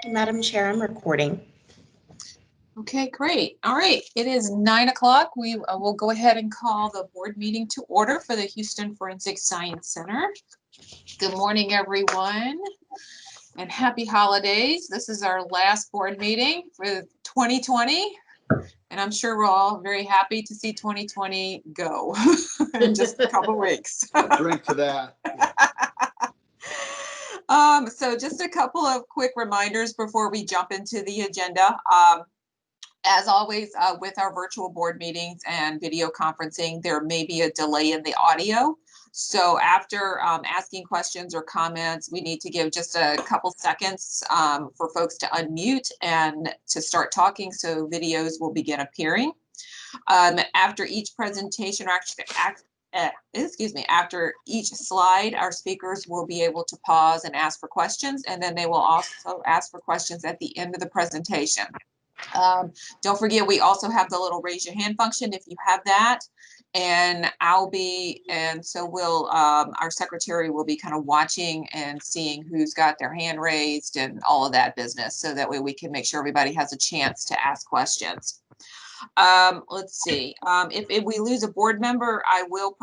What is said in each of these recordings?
Madam Chair, I'm recording. Okay, great. All right, it is 9 o'clock. We will go ahead and call the board meeting to order for the Houston Forensic Science Center. Good morning, everyone, and happy holidays. This is our last board meeting for 2020, and I'm sure we're all very happy to see 2020 go in just a couple weeks. Drink to that. So just a couple of quick reminders before we jump into the agenda. As always, with our virtual board meetings and video conferencing, there may be a delay in the audio. So after asking questions or comments, we need to give just a couple seconds for folks to unmute and to start talking, so videos will begin appearing. After each presentation, or actually, after each slide, our speakers will be able to pause and ask for questions, and then they will also ask for questions at the end of the presentation. Don't forget, we also have the little raise your hand function if you have that, and so we'll, our secretary will be kind of watching and seeing who's got their hand raised and all of that business, so that way we can make sure everybody has a chance to ask questions. Let's see, if we lose a board member, I will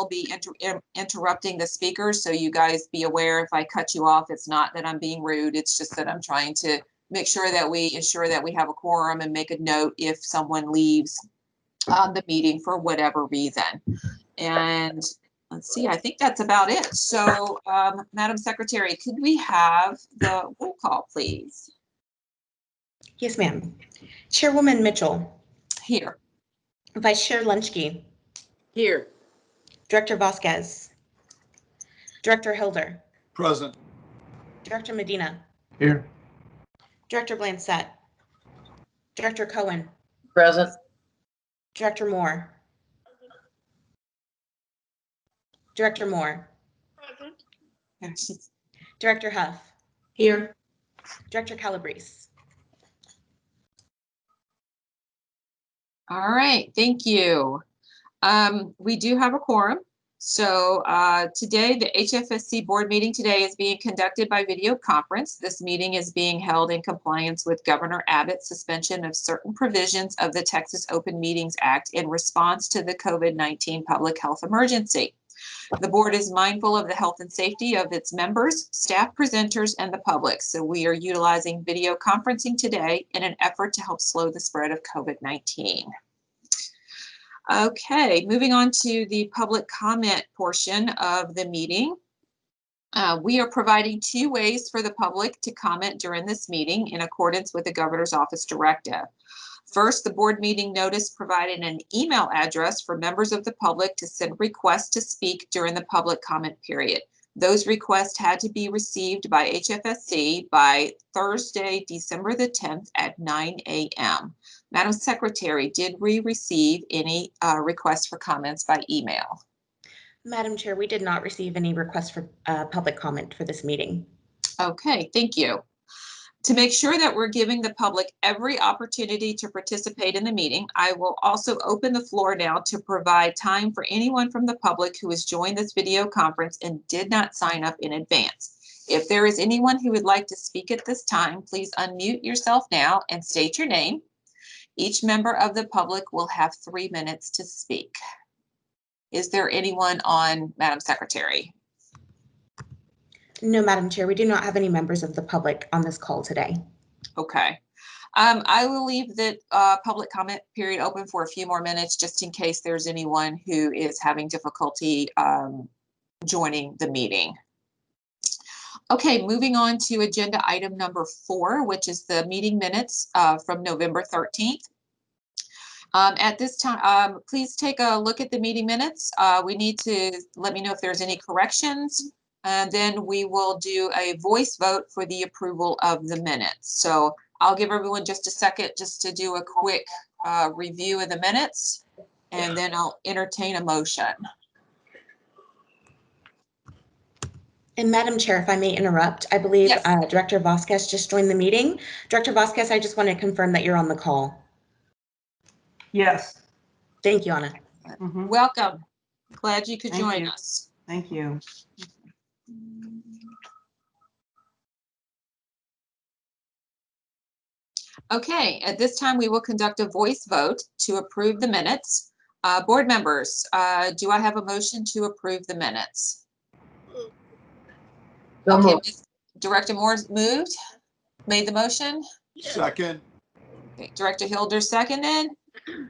be interrupting the speakers, so you guys be aware if I cut you off, it's not that I'm being rude, it's just that I'm trying to make sure that we ensure that we have a quorum and make a note if someone leaves the meeting for whatever reason. And let's see, I think that's about it. So, Madam Secretary, could we have the roll call, please? Yes, ma'am. Chairwoman Mitchell. Here. Vice Chair Lunchke. Here. Director Vasquez. Director Hilder. Present. Director Medina. Here. Director Blansett. Director Cohen. Present. Director Moore. Director Moore. Present. Director Huff. Here. Director Calabrese. All right, thank you. We do have a quorum. So today, the HFSC board meeting today is being conducted by video conference. This meeting is being held in compliance with Governor Abbott's suspension of certain provisions of the Texas Open Meetings Act in response to the COVID-19 public health emergency. The board is mindful of the health and safety of its members, staff, presenters, and the public. So we are utilizing video conferencing today in an effort to help slow the spread of COVID-19. Okay, moving on to the public comment portion of the meeting. We are providing 2 ways for the public to comment during this meeting in accordance with the Governor's Office directive. First, the board meeting notice provided an email address for members of the public to send requests to speak during the public comment period. Those requests had to be received by HFSC by Thursday, December the 10th at 9 a.m. Madam Secretary, did we receive any requests for comments by email? Madam Chair, we did not receive any requests for public comment for this meeting. Okay, thank you. To make sure that we're giving the public every opportunity to participate in the meeting, I will also open the floor now to provide time for anyone from the public who has joined this video conference and did not sign up in advance. If there is anyone who would like to speak at this time, please unmute yourself now and state your name. Each member of the public will have 3 minutes to speak. Is there anyone on, Madam Secretary? No, Madam Chair, we do not have any members of the public on this call today. Okay. I will leave the public comment period open for a few more minutes just in case there's anyone who is having difficulty joining the meeting. Okay, moving on to agenda item number 4, which is the meeting minutes from November 13th. At this time, please take a look at the meeting minutes. We need to let me know if there's any corrections, and then we will do a voice vote for the approval of the minutes. So I'll give everyone just a second just to do a quick review of the minutes, and then I'll entertain a motion. And Madam Chair, if I may interrupt, I believe Yes. Director Vasquez just joined the meeting. Director Vasquez, I just want to confirm that you're on the call. Yes. Thank you, Anna. Welcome. Glad you could Thank join you. us. Thank you. Okay, at this time, we will conduct a voice vote to approve the minutes. Board members, do I have a motion to approve the minutes? So Okay, moved. Director Moore made the motion. Second. Okay, Director Hilder seconded.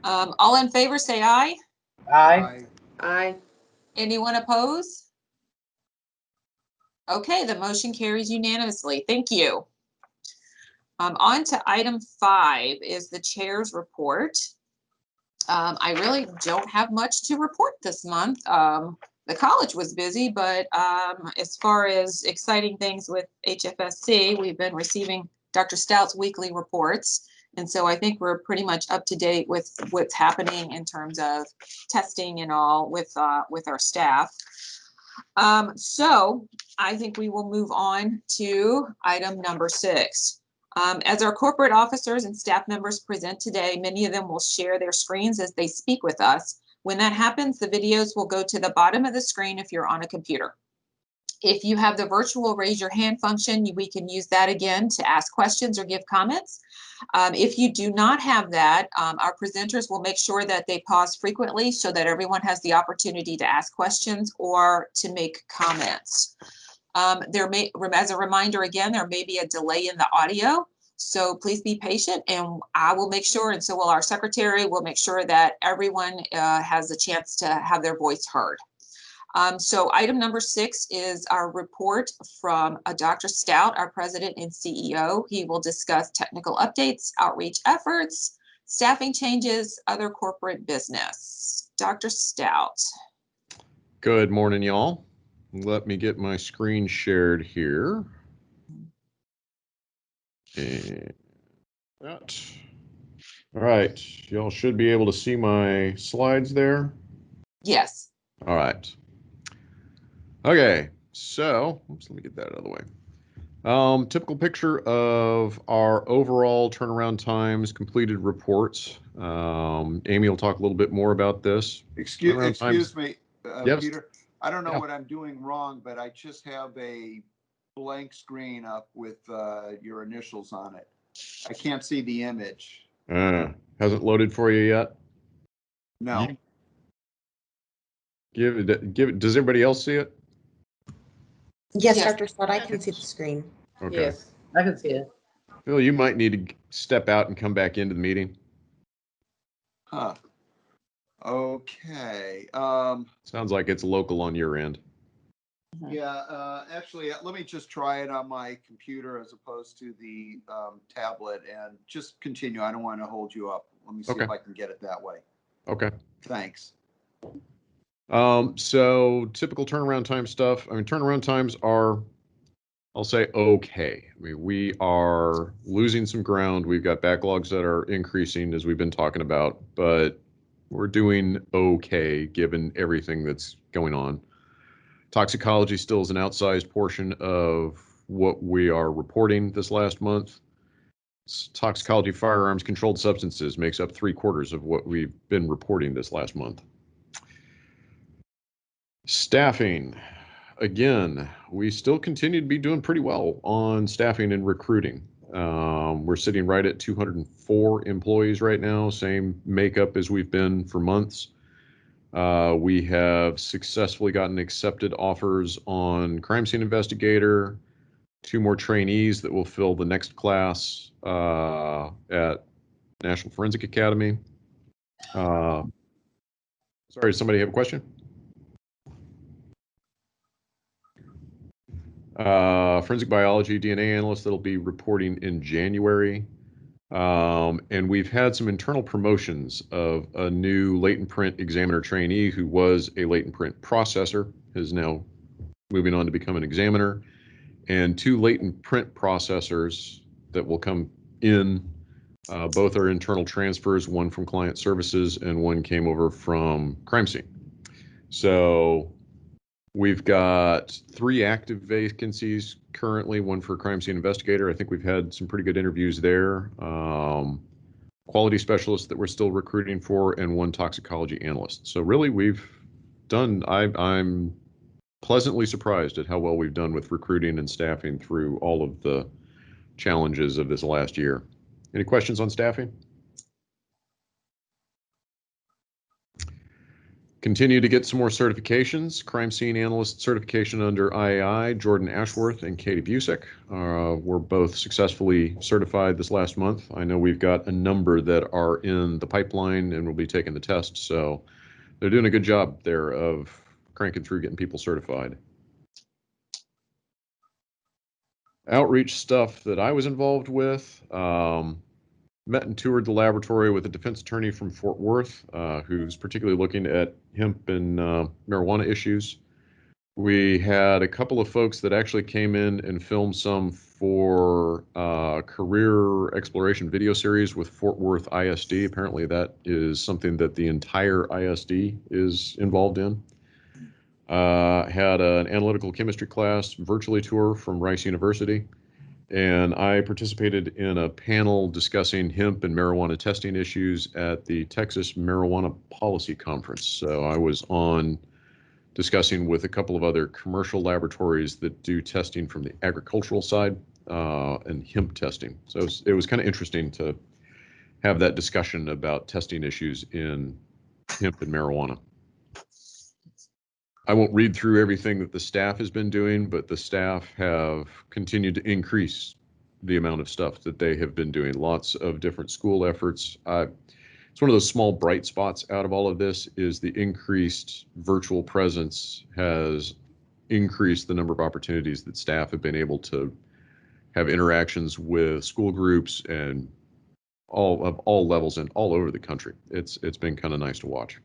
All in favor, say aye. Aye. Aye. Anyone oppose? Okay, the motion carries unanimously. Thank you. On to item 5 is the chair's report. I really don't have much to report this month. The college was busy, but as far as exciting things with HFSC, we've been receiving Dr. Stout's weekly reports. And so I think we're pretty much up to date with what's happening in terms of testing and all with our staff. So I think we will move on to item number 6. As our corporate officers and staff members present today, many of them will share their screens as they speak with us. When that happens, the videos will go to the bottom of the screen if you're on a computer. If you have the virtual raise your hand function, we can use that again to ask questions or give comments. If you do not have that, our presenters will make sure that they pause frequently so that everyone has the opportunity to ask questions or to make comments. As a reminder, again, there may be a delay in the audio, so please be patient, and I will make sure, and so will our secretary, will make sure that everyone has a chance to have their voice heard. So item number 6 is our report from Dr. Stout, our president and CEO. He will discuss technical updates, outreach efforts, staffing changes, other corporate business. Dr. Stout. Good morning, y'all. Let me get my screen shared here. And that. All right, y'all should be able to see my slides there. Yes. All right. Okay, so let me get that out of the way. Typical picture of our overall turnaround times, completed reports. Amy will talk a little bit more about this. Excuse me, Yes. Peter. I don't know Yeah. what I'm doing wrong, but I just have a blank screen up with your initials on it. I can't see the image. Hasn't loaded for you yet? No. Give it. Does everybody else see it? Yes, Yes. Dr. Stout, I can see the screen. Okay. Yes, I can see it. Phil, you might need to step out and come back into the meeting. Huh. Okay. Sounds like it's local on your end. Yeah, actually, let me just try it on my computer as opposed to the tablet and just continue. I don't want to hold you up. Let me see Okay. if I can get it that way. Okay. Thanks. So typical turnaround time stuff. I mean, turnaround times are, I'll say, okay. I mean, we are losing some ground. We've got backlogs that are increasing, as we've been talking about, but we're doing okay given everything that's going on. Toxicology still is an outsized portion of what we are reporting this last month. Toxicology, firearms, controlled substances makes up 3/4 of what we've been reporting this last month. Staffing, again, we still continue to be doing pretty well on staffing and recruiting. We're sitting right at 204 employees right now, same makeup as we've been for months. We have successfully gotten accepted offers on crime scene investigator, 2 more trainees that will fill the next class at National Forensic Academy. Sorry, does somebody have a question? Forensic biology DNA analyst that'll be reporting in January. And we've had some internal promotions of a new latent print examiner trainee who was a latent print processor, is now moving on to become an examiner, and 2 latent print processors that will come in. Both are internal transfers, one from client services and one came over from crime scene. So we've got 3 active vacancies currently, one for crime scene investigator. I think we've had some pretty good interviews there. Quality specialist that we're still recruiting for, and 1 toxicology analyst. So really we've done, I'm pleasantly surprised at how well we've done with recruiting and staffing through all of the challenges of this last year. Any questions on staffing? Continue to get some more certifications. Crime scene analyst certification under IAI, Jordan Ashworth and Katie Busick were both successfully certified this last month. I know we've got a number that are in the pipeline and will be taking the test. So they're doing a good job there of cranking through getting people certified. Outreach stuff that I was involved with. Met and toured the laboratory with a defense attorney from Fort Worth, who's particularly looking at hemp and marijuana issues. We had a couple of folks that actually came in and filmed some for career exploration video series with Fort Worth ISD. Apparently that is something that the entire ISD is involved in. Had an analytical chemistry class virtually tour from Rice University. And I participated in a panel discussing hemp and marijuana testing issues at the Texas Marijuana Policy Conference. So I was on discussing with a couple of other commercial laboratories that do testing from the agricultural side and hemp testing. So it was kind of interesting to have that discussion about testing issues in hemp and marijuana. I won't read through everything that the staff has been doing, but the staff have continued to increase the amount of stuff that they have been doing. Lots of different school efforts. It's one of those small bright spots out of all of this is the increased virtual presence has increased the number of opportunities that staff have been able to have interactions with school groups and all levels and all over the country. It's been kind of nice to watch.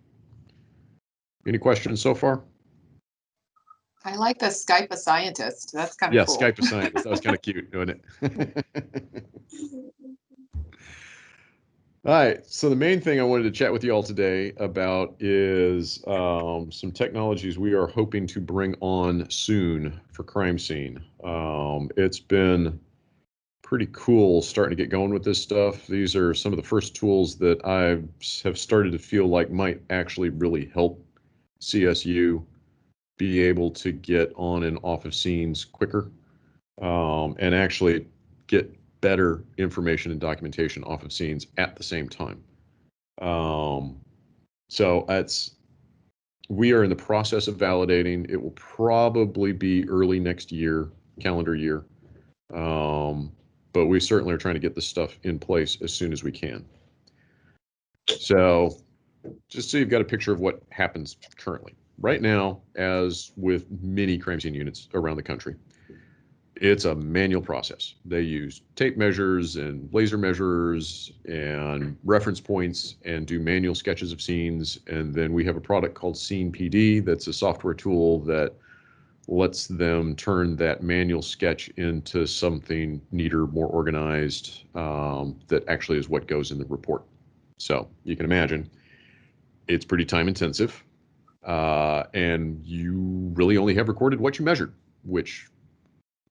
Any questions so far? I like the Skype a scientist. That's kind of cool. Yeah, Skype a scientist. That was kind of cute, wasn't it? All right. So the main thing I wanted to chat with you all today about is some technologies we are hoping to bring on soon for crime scene. It's been pretty cool starting to get going with this stuff. These are some of the first tools that I have started to feel like might actually really help CSU be able to get on and off of scenes quicker and actually get better information and documentation off of scenes at the same time. So we are in the process of validating. It will probably be early next year, calendar year. But we certainly are trying to get this stuff in place as soon as we can. So just so you've got a picture of what happens currently. Right now, as with many crime scene units around the country, it's a manual process. They use tape measures and laser measures and reference points and do manual sketches of scenes. And then we have a product called Scene PD that's a software tool that lets them turn that manual sketch into something neater, more organized, that actually is what goes in the report. So you can imagine it's pretty time intensive. And you really only have recorded what you measured, which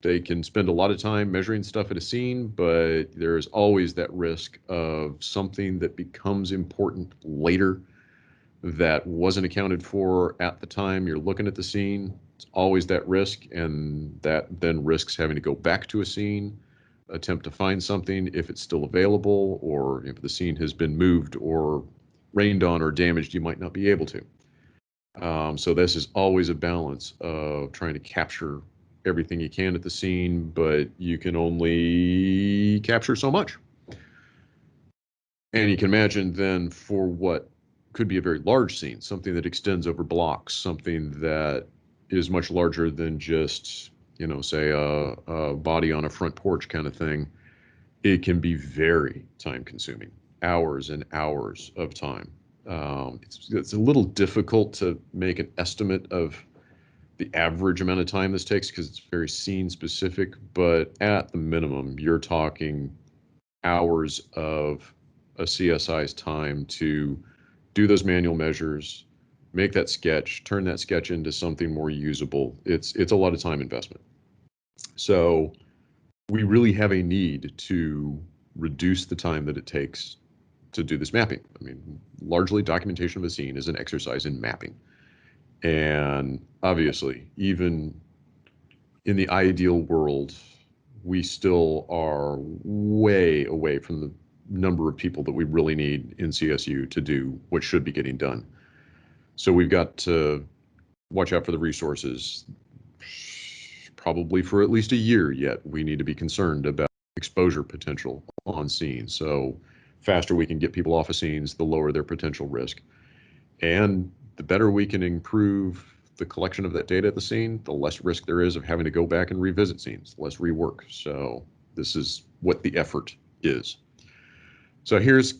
they can spend a lot of time measuring stuff at a scene, but there's always that risk of something that becomes important later that wasn't accounted for at the time you're looking at the scene. It's always that risk, and that then risks having to go back to a scene, attempt to find something if it's still available, or if the scene has been moved or rained on or damaged, you might not be able to. So this is always a balance of trying to capture everything you can at the scene, but you can only capture so much. And you can imagine then for what could be a very large scene, something that extends over blocks, something that is much larger than just, you know, say a body on a front porch kind of thing. It can be very time consuming, hours and hours of time. It's a little difficult to make an estimate of the average amount of time this takes because it's very scene specific, but at the minimum, you're talking hours of a CSI's time to do those manual measures, make that sketch, turn that sketch into something more usable. It's a lot of time investment. So we really have a need to reduce the time that it takes to do this mapping. I mean, largely documentation of a scene is an exercise in mapping. And obviously, even in the ideal world, we still are way away from number of people that we really need in CSU to do what should be getting done. So we've got to watch out for the resources. Probably for at least a year yet, we need to be concerned about exposure potential on scenes. So faster we can get people off of scenes, the lower their potential risk. And the better we can improve the collection of that data at the scene, the less risk there is of having to go back and revisit scenes, less rework. So this is what the effort is. So here's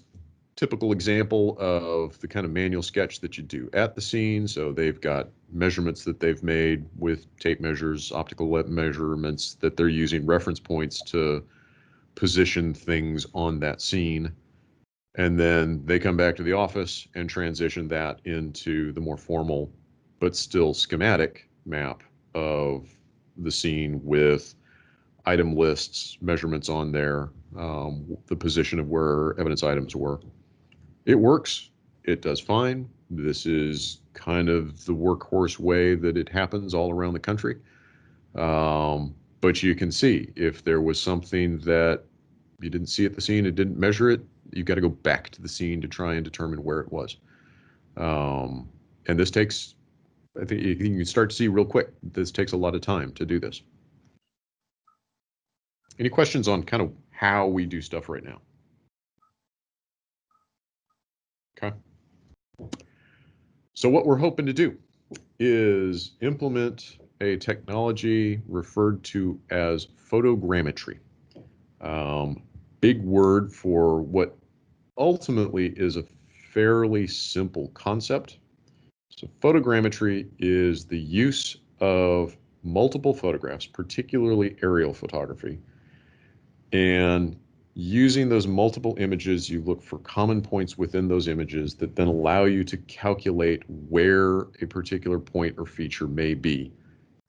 typical example of the kind of manual sketch that you do at the scene. So they've got measurements that they've made with tape measures, optical measurements that they're using, reference points to position things on that scene. And then they come back to the office and transition that into the more formal, but still schematic map of the scene with item lists, measurements on there, the position of where evidence items were. It works. It does fine. This is kind of the workhorse way that it happens all around the country. But you can see if there was something that you didn't see at the scene, it didn't measure it, you've got to go back to the scene to try and determine where it was. And this takes, I think you can start to see real quick, this takes a lot of time to do this. Any questions on kind of how we do stuff right now? Okay. So what we're hoping to do is implement a technology referred to as photogrammetry. Big word for what ultimately is a fairly simple concept. So photogrammetry is the use of multiple photographs, particularly aerial photography, and using those multiple images, you look for common points within those images that then allow you to calculate where a particular point or feature may be.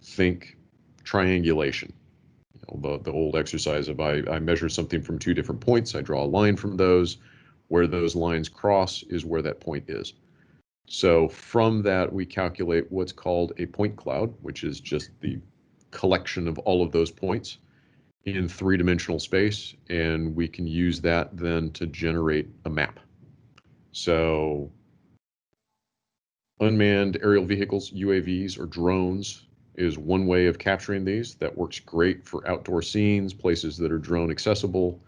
Think triangulation. You know, the old exercise of I measure something from two different points, I draw a line from those. Where those lines cross is where that point is. So from that, we calculate what's called a point cloud, which is just the collection of all of those points in three-dimensional space, and we can use that then to generate a map. So unmanned aerial vehicles, UAVs or drones, is one way of capturing these. That works great for outdoor scenes, places that are drone accessible.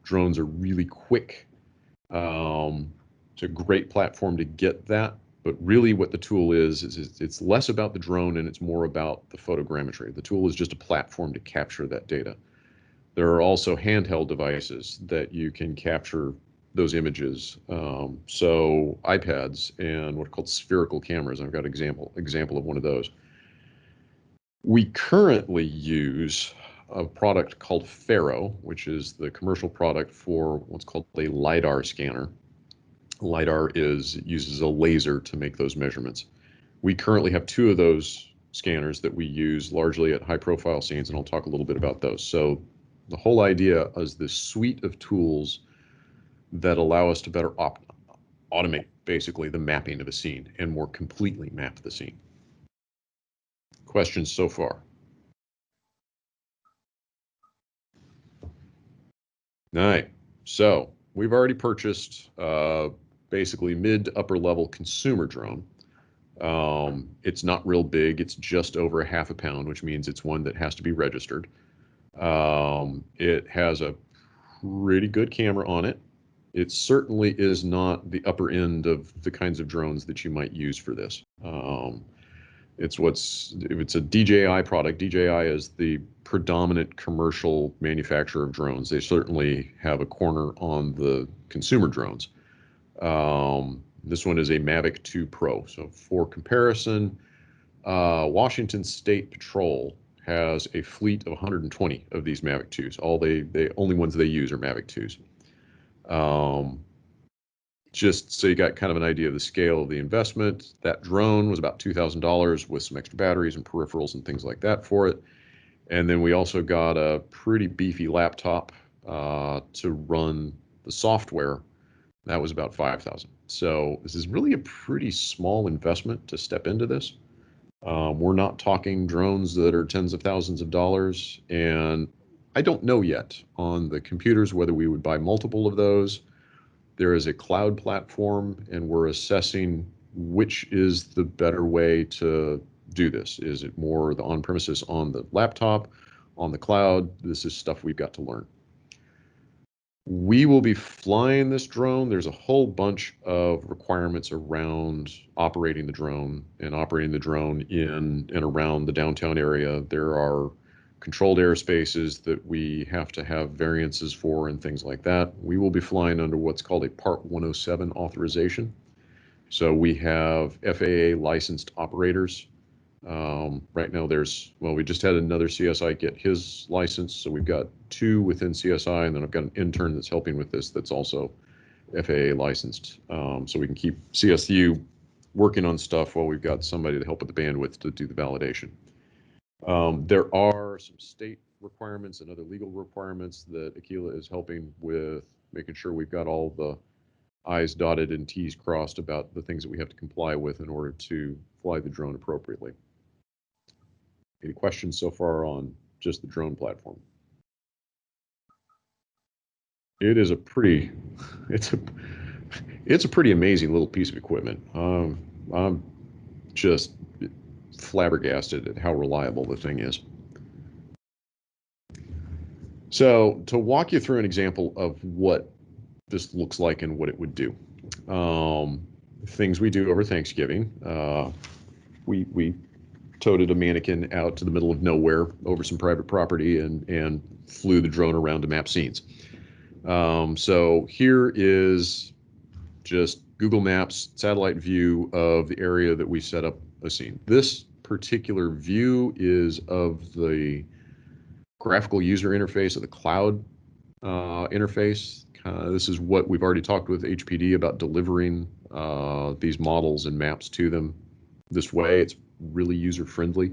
Drones are really quick. It's a great platform to get that, but really what the tool is it's less about the drone and it's more about the photogrammetry. The tool is just a platform to capture that data. There are also handheld devices that you can capture those images. So iPads and what are called spherical cameras. I've got an example of one of those. We currently use a product called Faro, which is the commercial product for what's called a LiDAR scanner. LiDAR uses a laser to make those measurements. We currently have two of those scanners that we use largely at high profile scenes, and I'll talk a little bit about those. So the whole idea is this suite of tools that allow us to better automate basically the mapping of a scene and more completely map the scene. Questions so far? All right, so we've already purchased basically mid to upper level consumer drone. It's not real big, it's just over ½ a pound, which means it's one that has to be registered. It has a pretty good camera on it. It certainly is not the upper end of the kinds of drones that you might use for this. If it's a DJI product, DJI is the predominant commercial manufacturer of drones. They certainly have a corner on the consumer drones. This one is a Mavic 2 Pro. So for comparison, Washington State Patrol has a fleet of 120 of these Mavic 2s. The only ones they use are Mavic 2s. Just so you got kind of an idea of the scale of the investment, that drone was about $2,000 with some extra batteries and peripherals and things like that for it. And then we also got a pretty beefy laptop to run the software. That was about $5,000. So this is really a pretty small investment to step into this. We're not talking drones that are tens of thousands of dollars. And I don't know yet on the computers whether we would buy multiple of those. There is a cloud platform, and we're assessing which is the better way to do this. Is it more the on-premises on the laptop, on the cloud? This is stuff we've got to learn. We will be flying this drone. There's a whole bunch of requirements around operating the drone and operating the drone in and around the downtown area. There are controlled airspaces that we have to have variances for and things like that. We will be flying under what's called a Part 107 authorization. So we have FAA licensed operators. Right now we just had another CSI get his license. So we've got 2 within CSI, and then I've got an intern that's helping with this that's also FAA licensed. So we can keep CSU working on stuff while we've got somebody to help with the bandwidth to do the validation. There are some state requirements and other legal requirements that Aquila is helping with, making sure we've got all the I's dotted and T's crossed about the things that we have to comply with in order to fly the drone appropriately. Any questions so far on just the drone platform? It is a pretty, it's a pretty amazing little piece of equipment. I'm just flabbergasted at how reliable the thing is. So to walk you through an example of what this looks like and what it would do. Things we do over Thanksgiving. We toted a mannequin out to the middle of nowhere over some private property and flew the drone around to map scenes. So here is just Google Maps satellite view of the area that we set up a scene. This particular view is of the graphical user interface of the cloud interface. This is what we've already talked with HPD about, delivering these models and maps to them this way. It's really user-friendly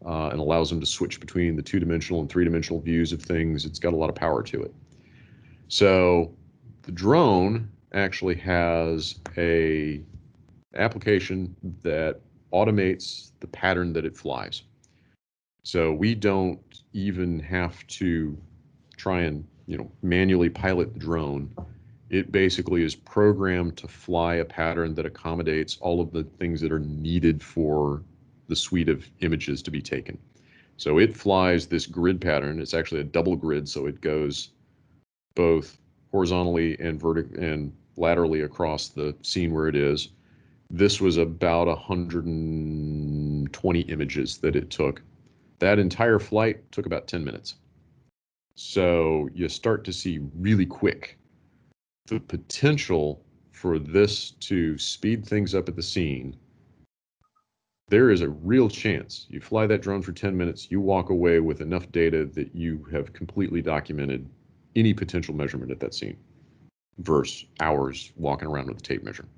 and allows them to switch between the 2-dimensional and 3-dimensional views of things. It's got a lot of power to it. So the drone actually has a application that automates the pattern that it flies. So we don't even have to try and manually pilot the drone. It basically is programmed to fly a pattern that accommodates all of the things that are needed for the suite of images to be taken. So it flies this grid pattern. It's actually a double grid, so it goes both horizontally and vertically and laterally across the scene where it is. This was about 120 images that it took. That entire flight took about 10 minutes. So you start to see really quick the potential for this to speed things up at the scene. There is a real chance you fly that drone for 10 minutes, you walk away with enough data that you have completely documented any potential measurement at that scene versus hours walking around with a tape measure.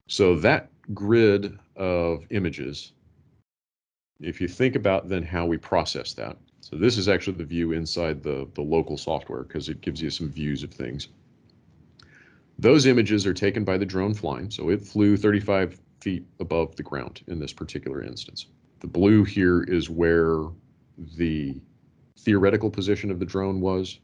So that grid of images, if you think about then how we process that. So this is actually the view inside the local software because it gives you some views of things. Those images are taken by the drone flying. So it flew 35 feet above the ground in this particular instance. The blue here is where the theoretical position of the drone was.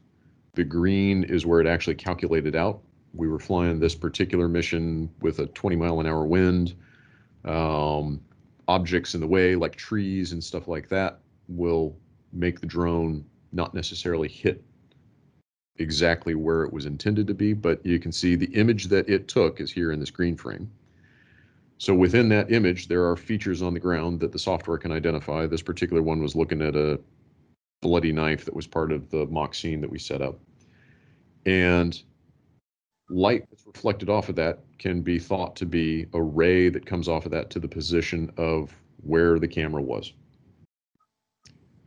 The green is where it actually calculated out. We were flying this particular mission with a 20-mile-an-hour wind. Objects in the way, like trees and stuff like that, will make the drone not necessarily hit exactly where it was intended to be, but you can see the image that it took is here in this green frame. So within that image, there are features on the ground that the software can identify. This particular one was looking at a bloody knife that was part of the mock scene that we set up. And light that's reflected off of that can be thought to be a ray that comes off of that to the position of where the camera was.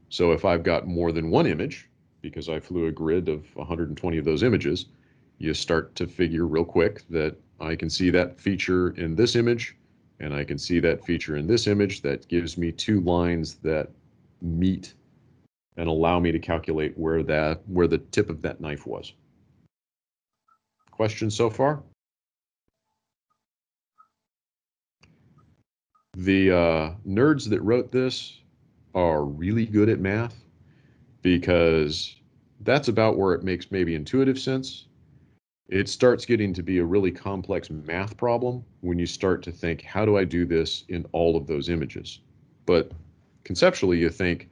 So if I've got more than one image, because I flew a grid of 120 of those images, you start to figure real quick that I can see that feature in this image, and I can see that feature in this image. That gives me 2 lines that meet and allow me to calculate where the tip of that knife was. Questions so far? The nerds that wrote this are really good at math. because that's about where it makes maybe intuitive sense. It starts getting to be a really complex math problem when you start to think, how do I do this in all of those images? But conceptually, you think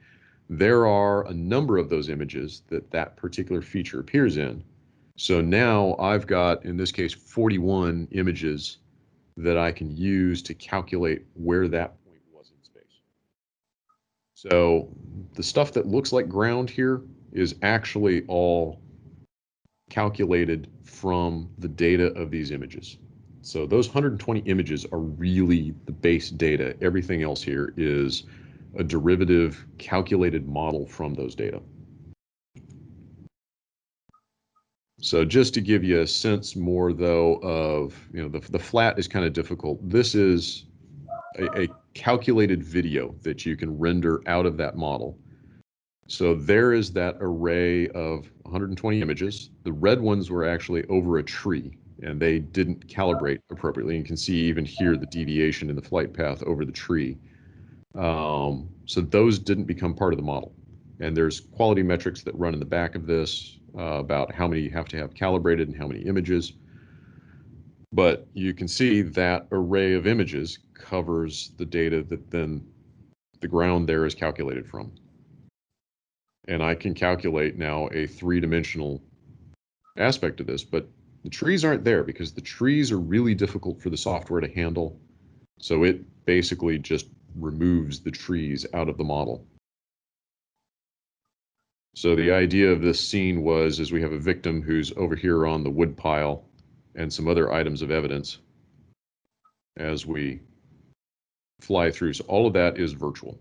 there are a number of those images that that particular feature appears in. So now I've got, in this case, 41 images that I can use to calculate where that point was in space. So the stuff that looks like ground here is actually all calculated from the data of these images. So those 120 images are really the base data. Everything else here is a derivative calculated model from those data. So just to give you a sense more though of, the flat is kind of difficult. This is a calculated video that you can render out of that model. So there is that array of 120 images. The red ones were actually over a tree and they didn't calibrate appropriately. You can see even here the deviation in the flight path over the tree. So those didn't become part of the model. And there's quality metrics that run in the back of this about how many you have to have calibrated and how many images. But you can see that array of images covers the data that then the ground there is calculated from. And I can calculate now a three-dimensional aspect of this, but the trees aren't there because the trees are really difficult for the software to handle. So it basically just removes the trees out of the model. So the idea of this scene was, is we have a victim who's over here on the wood pile and some other items of evidence as we fly through. So all of that is virtual.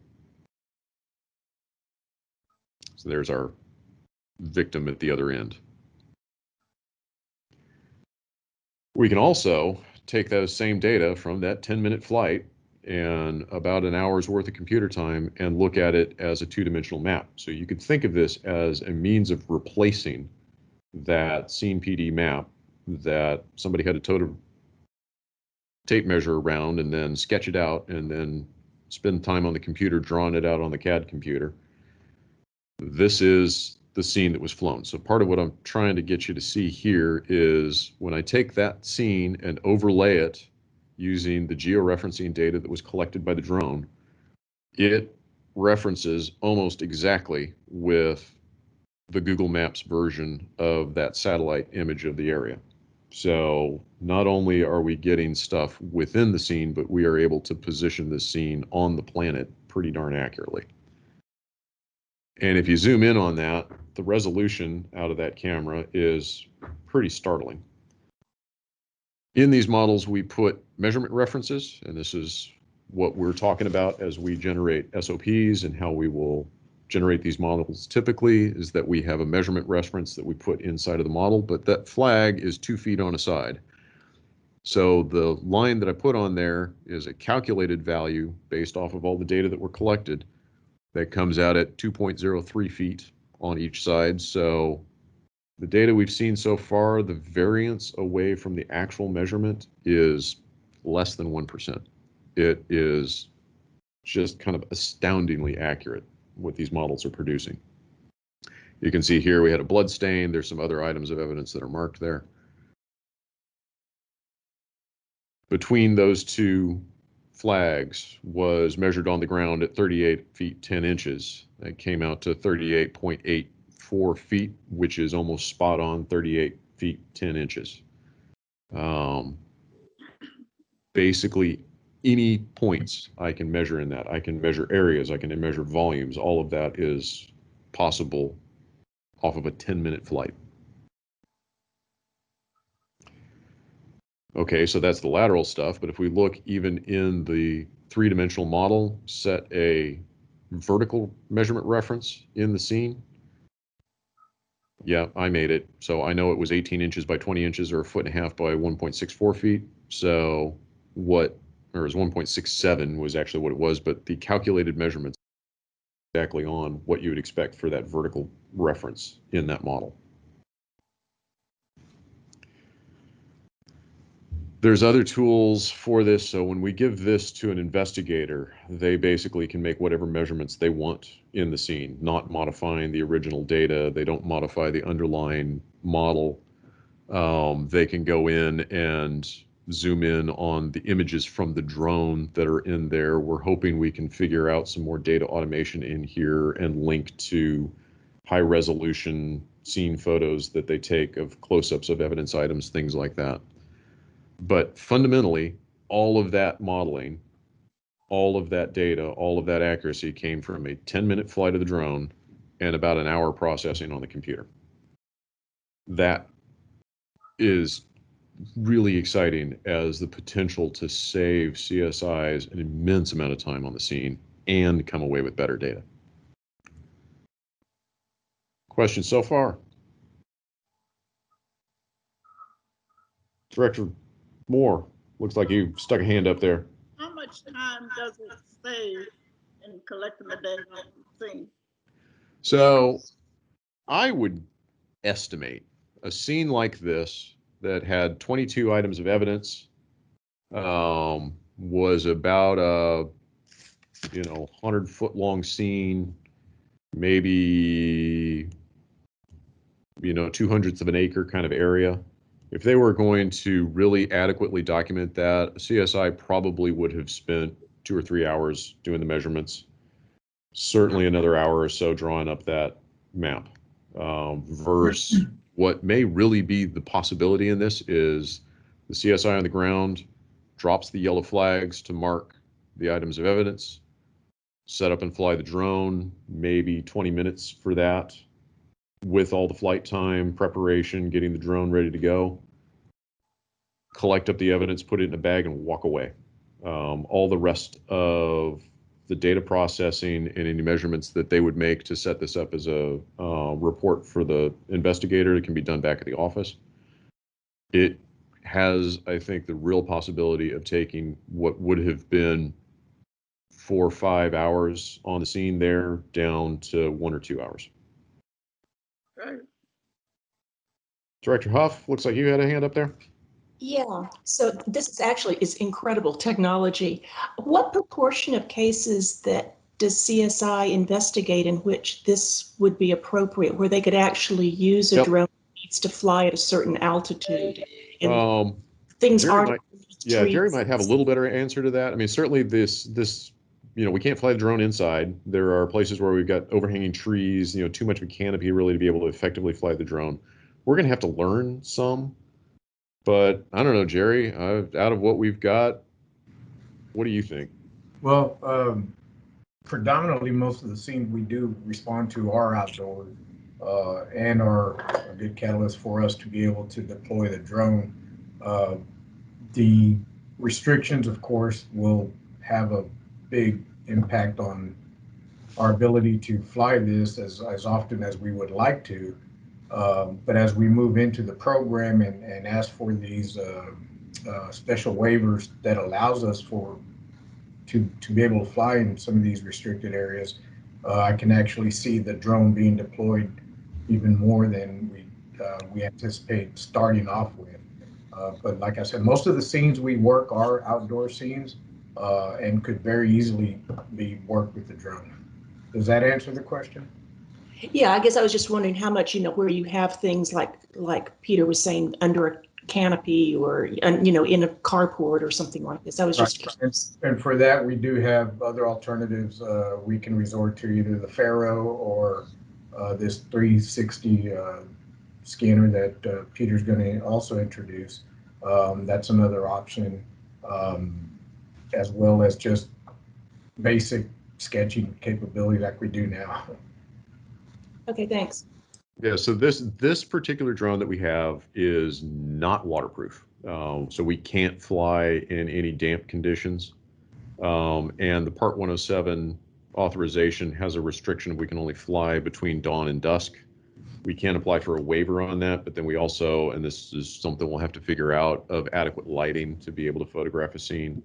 So there's our victim at the other end. We can also take those same data from that 10-minute flight and about an hour's worth of computer time and look at it as a two-dimensional map. So you could think of this as a means of replacing that scene PD map that somebody had to tote a tape measure around and then sketch it out and then spend time on the computer drawing it out on the CAD computer. This is the scene that was flown. So part of what I'm trying to get you to see here is when I take that scene and overlay it using the georeferencing data that was collected by the drone, it references almost exactly with the Google Maps version of that satellite image of the area. So not only are we getting stuff within the scene, but we are able to position the scene on the planet pretty darn accurately. And if you zoom in on that, the resolution out of that camera is pretty startling. In these models, we put measurement references, and this is what we're talking about as we generate SOPs and how we will generate these models typically, is that we have a measurement reference that we put inside of the model, but that flag is 2 feet on a side. So the line that I put on there is a calculated value based off of all the data that were collected that comes out at 2.03 feet on each side. So the data we've seen so far, the variance away from the actual measurement is less than 1%. It is just kind of astoundingly accurate what these models are producing. You can see here we had a blood stain. There's some other items of evidence that are marked there. Between those two flags was measured on the ground at 38 feet 10 inches. That came out to 38.84 feet, which is almost spot on 38 feet 10 inches. Basically, any points I can measure in that. I can measure areas, I can measure volumes. All of that is possible off of a 10-minute flight. Okay, so that's the lateral stuff, but if we look even in the three-dimensional model, set a vertical measurement reference in the scene. Yeah, I made it. So I know it was 18 inches by 20 inches or 1.5 feet by 1.64 feet. So what, or it was 1.67 was actually what it was, but the calculated measurements exactly on what you would expect for that vertical reference in that model. There's other tools for this. So when we give this to an investigator, they basically can make whatever measurements they want in the scene, not modifying the original data. They don't modify the underlying model. They can go in and zoom in on the images from the drone that are in there. We're hoping we can figure out some more data automation in here and link to high resolution scene photos that they take of close-ups of evidence items, things like that. But fundamentally, all of that modeling, all of that data, all of that accuracy came from a 10-minute flight of the drone and about an hour processing on the computer. That is really exciting as the potential to save CSIs an immense amount of time on the scene and come away with better data. Questions so far? Director Moore, looks like you stuck a hand up there. How much time does it save in collecting the data on the scene? So I would estimate a scene like this that had 22 items of evidence was about a 100-foot long scene, maybe 2/100 of an acre kind of area. If they were going to really adequately document that, CSI probably would have spent 2 or 3 hours doing the measurements, certainly another hour or so drawing up that map. Versus what may really be the possibility in this is the CSI on the ground drops the yellow flags to mark the items of evidence, set up and fly the drone, maybe 20 minutes for that, with all the flight time, preparation, getting the drone ready to go, collect up the evidence, put it in a bag, and walk away. All the rest of the data processing and any measurements that they would make to set this up as a report for the investigator can be done back at the office. It has, I think, the real possibility of taking what would have been 4 or 5 hours on the scene there down to 1 or 2 hours. Right. Director Huff, looks like you had a hand up there. Yeah, so this is incredible technology. What proportion of cases that does CSI investigate in which this would be appropriate, where they could actually use a drone that needs to fly at a certain altitude? And things Jerry aren't. might, yeah, Jerry might have a little better answer to that. I mean, certainly this, we can't fly the drone inside. There are places where we've got overhanging trees, too much of a canopy really to be able to effectively fly the drone. We're going to have to learn some. But I don't know, Jerry, out of what we've got, what do you think? Well, predominantly most of the scenes we do respond to are outdoors and are a good catalyst for us to be able to deploy the drone. The restrictions, of course, will have a big impact on our ability to fly this as often as we would like to. But as we move into the program and ask for these special waivers that allows us to be able to fly in some of these restricted areas, I can actually see the drone being deployed even more than we anticipate starting off with. But like I said, most of the scenes we work are outdoor scenes and could very easily be worked with the drone. Does that answer the question? Yeah, I guess I was just wondering how much, where you have things like Peter was saying, under a canopy or, in a carport or something like this. I was just curious. And for that, we do have other alternatives. We can resort to either the Faro or this 360 scanner that Peter's going to also introduce. That's another option, as well as just basic sketching capability like we do now. Okay, thanks. Yeah, so this particular drone that we have is not waterproof. So we can't fly in any damp conditions. And the Part 107 authorization has a restriction. We can only fly between dawn and dusk. We can apply for a waiver on that, but then we also, and this is something we'll have to figure out, of adequate lighting to be able to photograph a scene.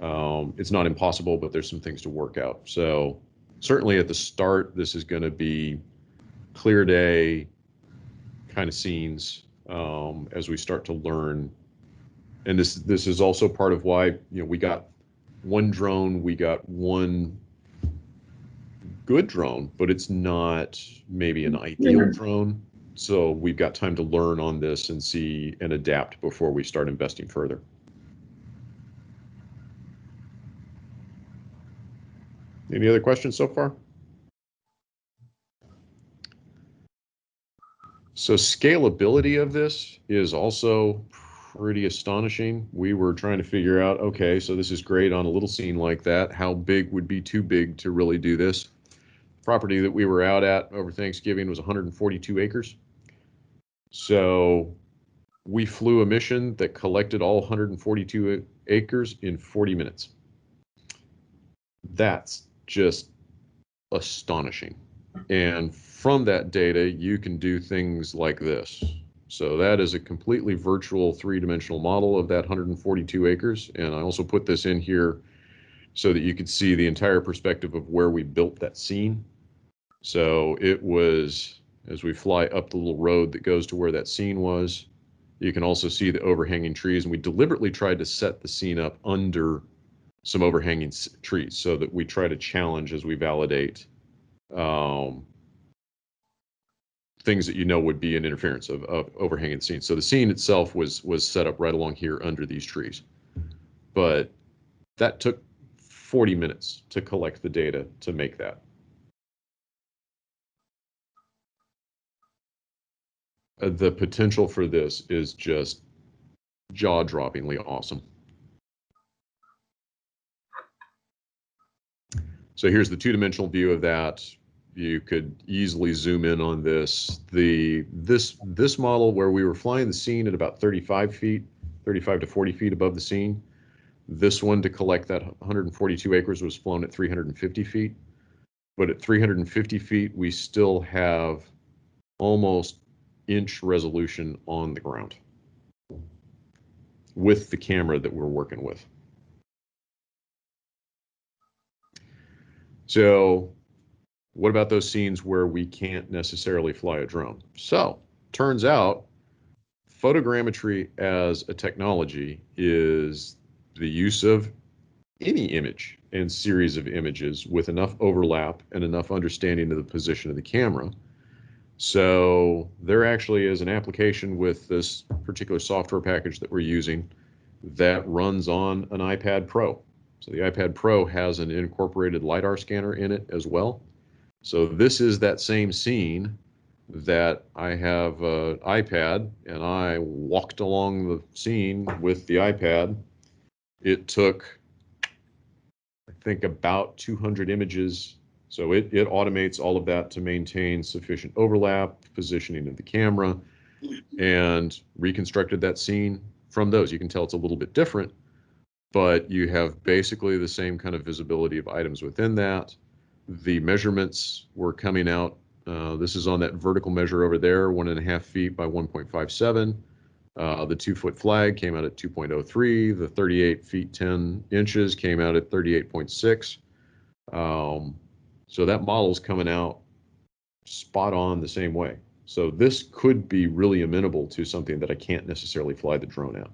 It's not impossible, but there's some things to work out. So certainly at the start, this is going to be clear day kind of scenes as we start to learn And this is also part of why, we got one drone, we got one good drone, but it's not maybe an ideal drone. So we've got time to learn on this and see and adapt before we start investing further. Any other questions so far? So scalability of this is also pretty astonishing. We were trying to figure out, okay, so this is great on a little scene like that. How big would be too big to really do this? The property that we were out at over Thanksgiving was 142 acres. So we flew a mission that collected all 142 acres in 40 minutes. That's just astonishing. And from that data, you can do things like this. So that is a completely virtual three-dimensional model of that 142 acres. And I also put this in here so that you could see the entire perspective of where we built that scene. So it was, as we fly up the little road that goes to where that scene was, you can also see the overhanging trees. And we deliberately tried to set the scene up under some overhanging trees so that we try to challenge as we validate things that would be an interference of overhanging the scene. So the scene itself was set up right along here under these trees. But that took 40 minutes to collect the data to make that. The potential for this is just jaw-droppingly awesome. So here's the two-dimensional view of that. You could easily zoom in on this. This model where we were flying the scene at about 35 to 40 feet above the scene. This one to collect that 142 acres was flown at 350 feet. But at 350 feet, we still have almost inch resolution on the ground with the camera that we're working with. So what about those scenes where we can't necessarily fly a drone? So turns out photogrammetry as a technology is the use of any image and series of images with enough overlap and enough understanding of the position of the camera. So there actually is an application with this particular software package that we're using that runs on an iPad Pro. So the iPad Pro has an incorporated LiDAR scanner in it as well. So this is that same scene that I have an iPad and I walked along the scene with the iPad. It took, I think, about 200 images. So it automates all of that to maintain sufficient overlap, positioning of the camera, and reconstructed that scene from those. You can tell it's a little bit different, but you have basically the same kind of visibility of items within that. The measurements were coming out. This is on that vertical measure over there, 1.5 feet by 1.57. The 2-foot flag came out at 2.03. The 38 feet 10 inches came out at 38.6. So that model's coming out spot on the same way. So this could be really amenable to something that I can't necessarily fly the drone at.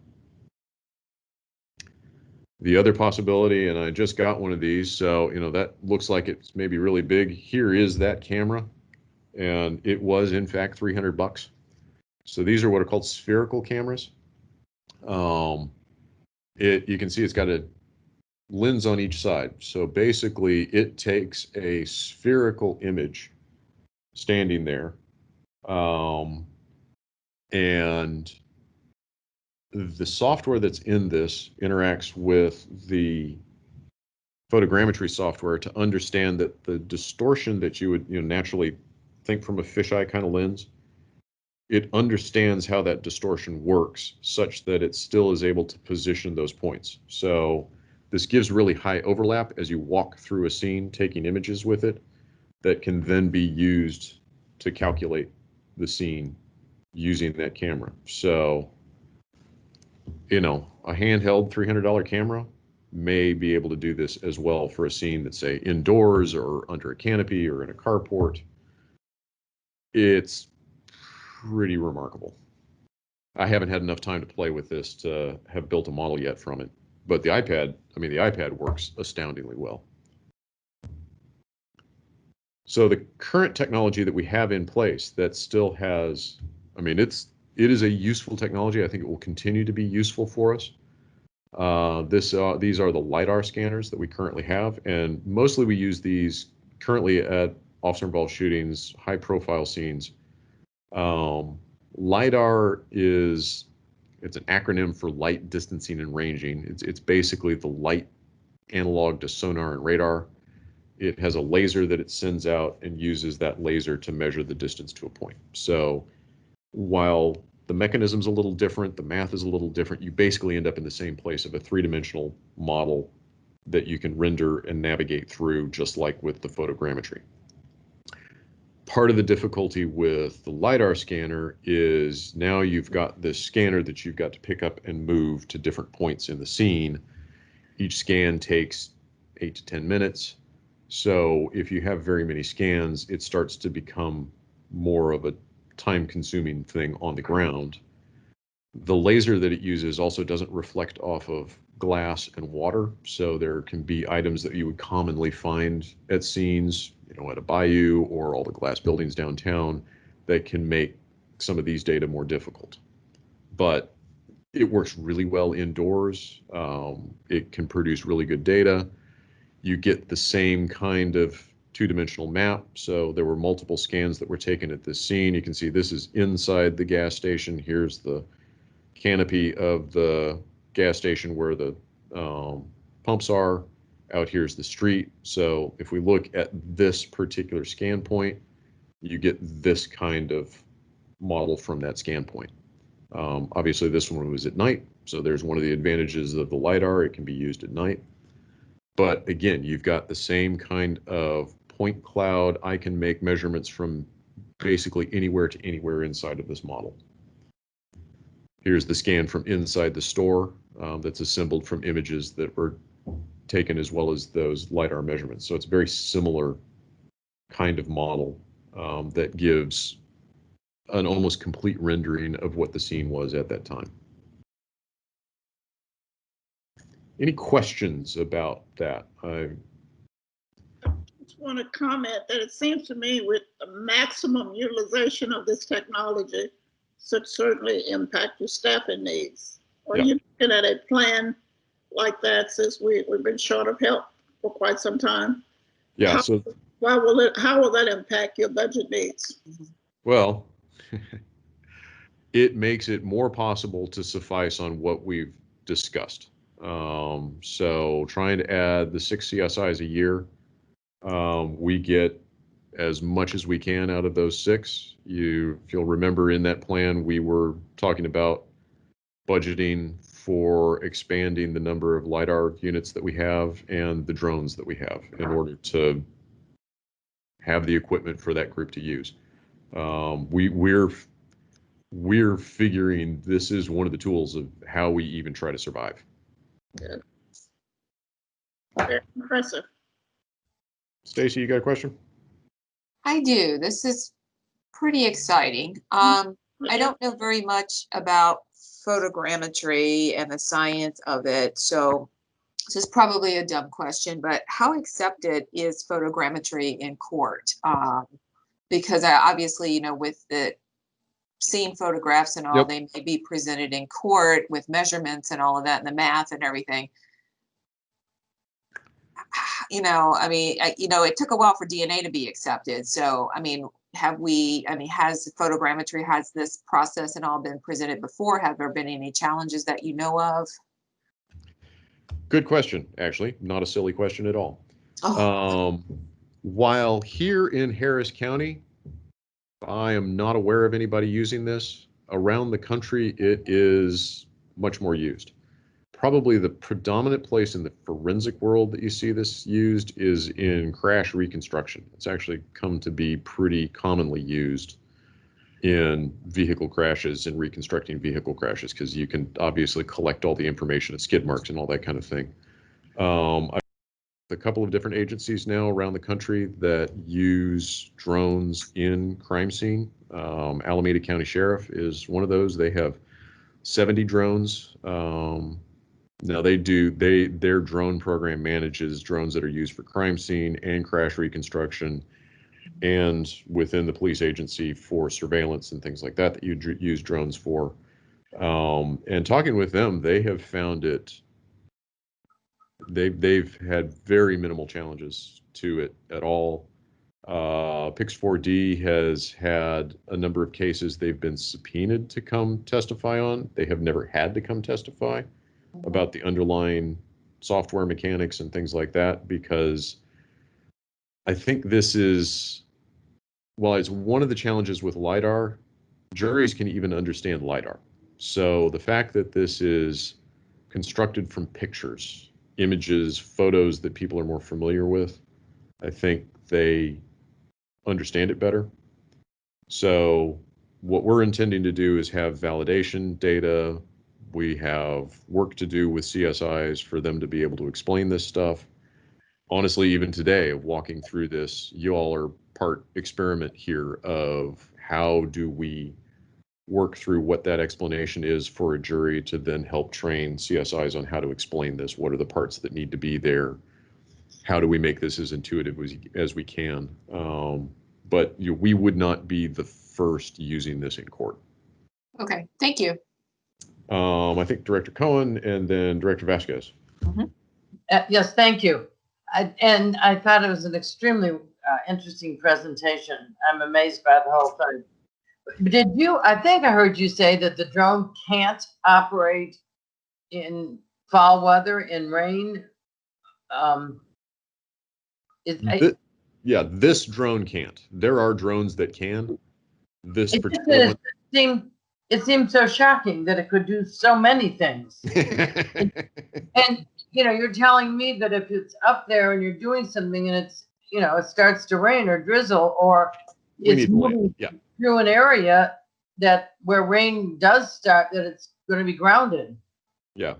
The other possibility, and I just got one of these, so that looks like it's maybe really big. Here is that camera, and it was in fact $300. So these are what are called spherical cameras. You can see it's got a lens on each side. So basically it takes a spherical image standing there, and the software that's in this interacts with the photogrammetry software to understand that the distortion that you would naturally think from a fisheye kind of lens, it understands how that distortion works such that it still is able to position those points. So this gives really high overlap as you walk through a scene, taking images with it that can then be used to calculate the scene using that camera. So, a handheld $300 camera may be able to do this as well for a scene that's, say, indoors or under a canopy or in a carport. It's pretty remarkable. I haven't had enough time to play with this to have built a model yet from it. But the iPad works astoundingly well. So the current technology that we have in place that still has, it is a useful technology. I think it will continue to be useful for us. These are the LiDAR scanners that we currently have, and mostly we use these currently at officer-involved shootings, high-profile scenes. LiDAR it's an acronym for light distancing and ranging. It's basically the light analog to sonar and radar. It has a laser that it sends out and uses that laser to measure the distance to a point. So while the mechanism's a little different, the math is a little different, you basically end up in the same place of a three-dimensional model that you can render and navigate through, just like with the photogrammetry. Part of the difficulty with the LiDAR scanner is now you've got this scanner that you've got to pick up and move to different points in the scene. Each scan takes 8 to 10 minutes. So if you have very many scans, it starts to become more of a time-consuming thing on the ground. The laser that it uses also doesn't reflect off of glass and water, so there can be items that you would commonly find at scenes, at a bayou or all the glass buildings downtown, that can make some of these data more difficult. But it works really well indoors. It can produce really good data. You get the same kind of two-dimensional map. So there were multiple scans that were taken at this scene. You can see this is inside the gas station. Here's the canopy of the gas station where the pumps are. Out here's the street. So if we look at this particular scan point, you get this kind of model from that scan point. Obviously this one was at night, so there's one of the advantages of the LiDAR. It can be used at night. But again, you've got the same kind of point cloud. I can make measurements from basically anywhere to anywhere inside of this model. Here's the scan from inside the store that's assembled from images that were taken as well as those LiDAR measurements. So it's a very similar kind of model that gives an almost complete rendering of what the scene was at that time. Any questions about that? I just want to comment that it seems to me with the maximum utilization of this technology should certainly impact your staffing needs. Are you looking at a plan like that, since we've been short of help for quite some time? Yeah. How will that impact your budget needs? Well, it makes it more possible to suffice on what we've discussed. So trying to add the 6 CSIs a year, we get as much as we can out of those 6. If you'll remember in that plan, we were talking about budgeting for expanding the number of LiDAR units that we have and the drones that we have in order to have the equipment for that group to use. We're figuring this is one of the tools of how we even try to survive. Good. Very impressive. Stacy, you got a question? I do. This is pretty exciting. I don't know very much about photogrammetry and the science of it, so this is probably a dumb question, but how accepted is photogrammetry in court? Because obviously, with the scene photographs and all, they may be presented in court with measurements and all of that and the math and everything. It took a while for DNA to be accepted. So, has photogrammetry, has this process and all been presented before? Have there been any challenges that you know of? Good question, actually. Not a silly question at all. Oh. While here in Harris County, I am not aware of anybody using this. Around the country, it is much more used. Probably the predominant place in the forensic world that you see this used is in crash reconstruction. It's actually come to be pretty commonly used in vehicle crashes and reconstructing vehicle crashes, because you can obviously collect all the information of skid marks and all that kind of thing. A couple of different agencies now around the country that use drones in crime scene. Alameda County Sheriff is one of those. They have 70 drones. Now their drone program manages drones that are used for crime scene and crash reconstruction, and within the police agency for surveillance and things like that that you use drones for. And talking with them, they have found it. They've had very minimal challenges to it at all. Pix4D has had a number of cases they've been subpoenaed to come testify on. They have never had to come testify about the underlying software mechanics and things like that, because I think this is, while it's one of the challenges with LiDAR, juries can even understand LiDAR. So the fact that this is constructed from pictures, images, photos that people are more familiar with, I think they understand it better. So what we're intending to do is have validation data. We have work to do with CSIs for them to be able to explain this stuff. Honestly, even today, walking through this, you all are part experiment here of how do we work through what that explanation is for a jury to then help train CSIs on how to explain this. What are the parts that need to be there? How do we make this as intuitive as we can? But we would not be the first using this in court. Okay, thank you. I think Director Cohen and then Director Vasquez. Yes, thank you. And I thought it was an extremely interesting presentation. I'm amazed by the whole thing. Did you, I think I heard you say that the drone can't operate in fall weather, in rain? Yeah, this drone can't. There are drones that can. This It particular one. It seemed so shocking that it could do so many things. And, you're telling me that if it's up there and you're doing something and it's, it starts to rain or drizzle, or it's moving through an area where rain does start, that it's going to be grounded. Yeah,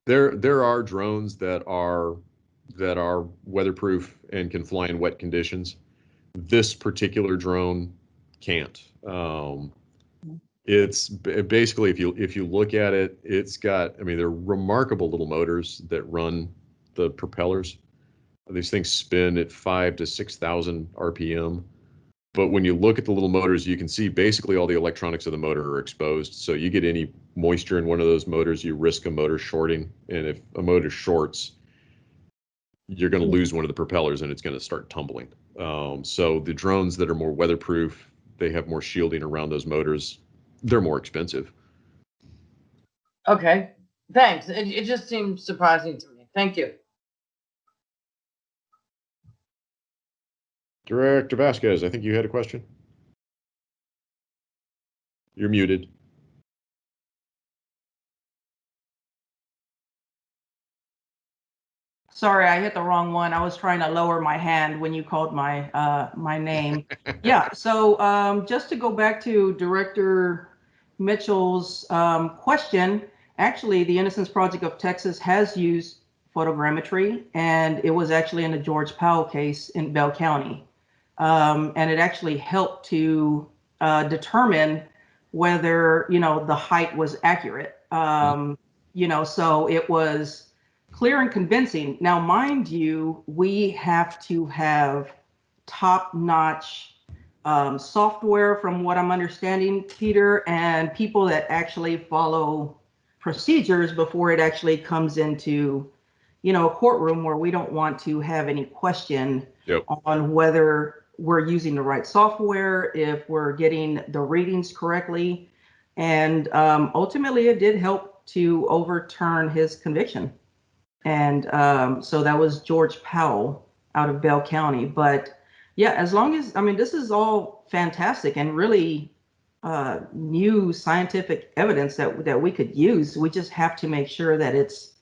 there are drones that are weatherproof and can fly in wet conditions. This particular drone can't. It's basically, if you look at it, it's got, they're remarkable little motors that run the propellers. These things spin at 5,000 to 6,000 RPM. But when you look at the little motors, you can see basically all the electronics of the motor are exposed. So you get any moisture in one of those motors, you risk a motor shorting. And if a motor shorts, you're going to lose one of the propellers and it's going to start tumbling. So the drones that are more weatherproof, they have more shielding around those motors. They're more expensive. Okay, thanks. It just seems surprising to me. Thank you. Director Vasquez, I think you had a question. You're muted. Sorry, I hit the wrong one. I was trying to lower my hand when you called my my name. Yeah, so just to go back to Director Mitchell's question, actually the Innocence Project of Texas has used photogrammetry, and it was actually in the George Powell case in Bell County. And it actually helped to determine whether, the height was accurate. So it was clear and convincing. Now, mind you, we have to have top-notch software, from what I'm understanding, Peter, and people that actually follow procedures before it actually comes into, a courtroom where we don't want to have any question on whether we're using the right software, if we're getting the readings correctly. And ultimately, it did help to overturn his conviction. And so that was George Powell out of Bell County. But yeah, as long as, this is all fantastic and really new scientific evidence that we could use. We just have to make sure that it's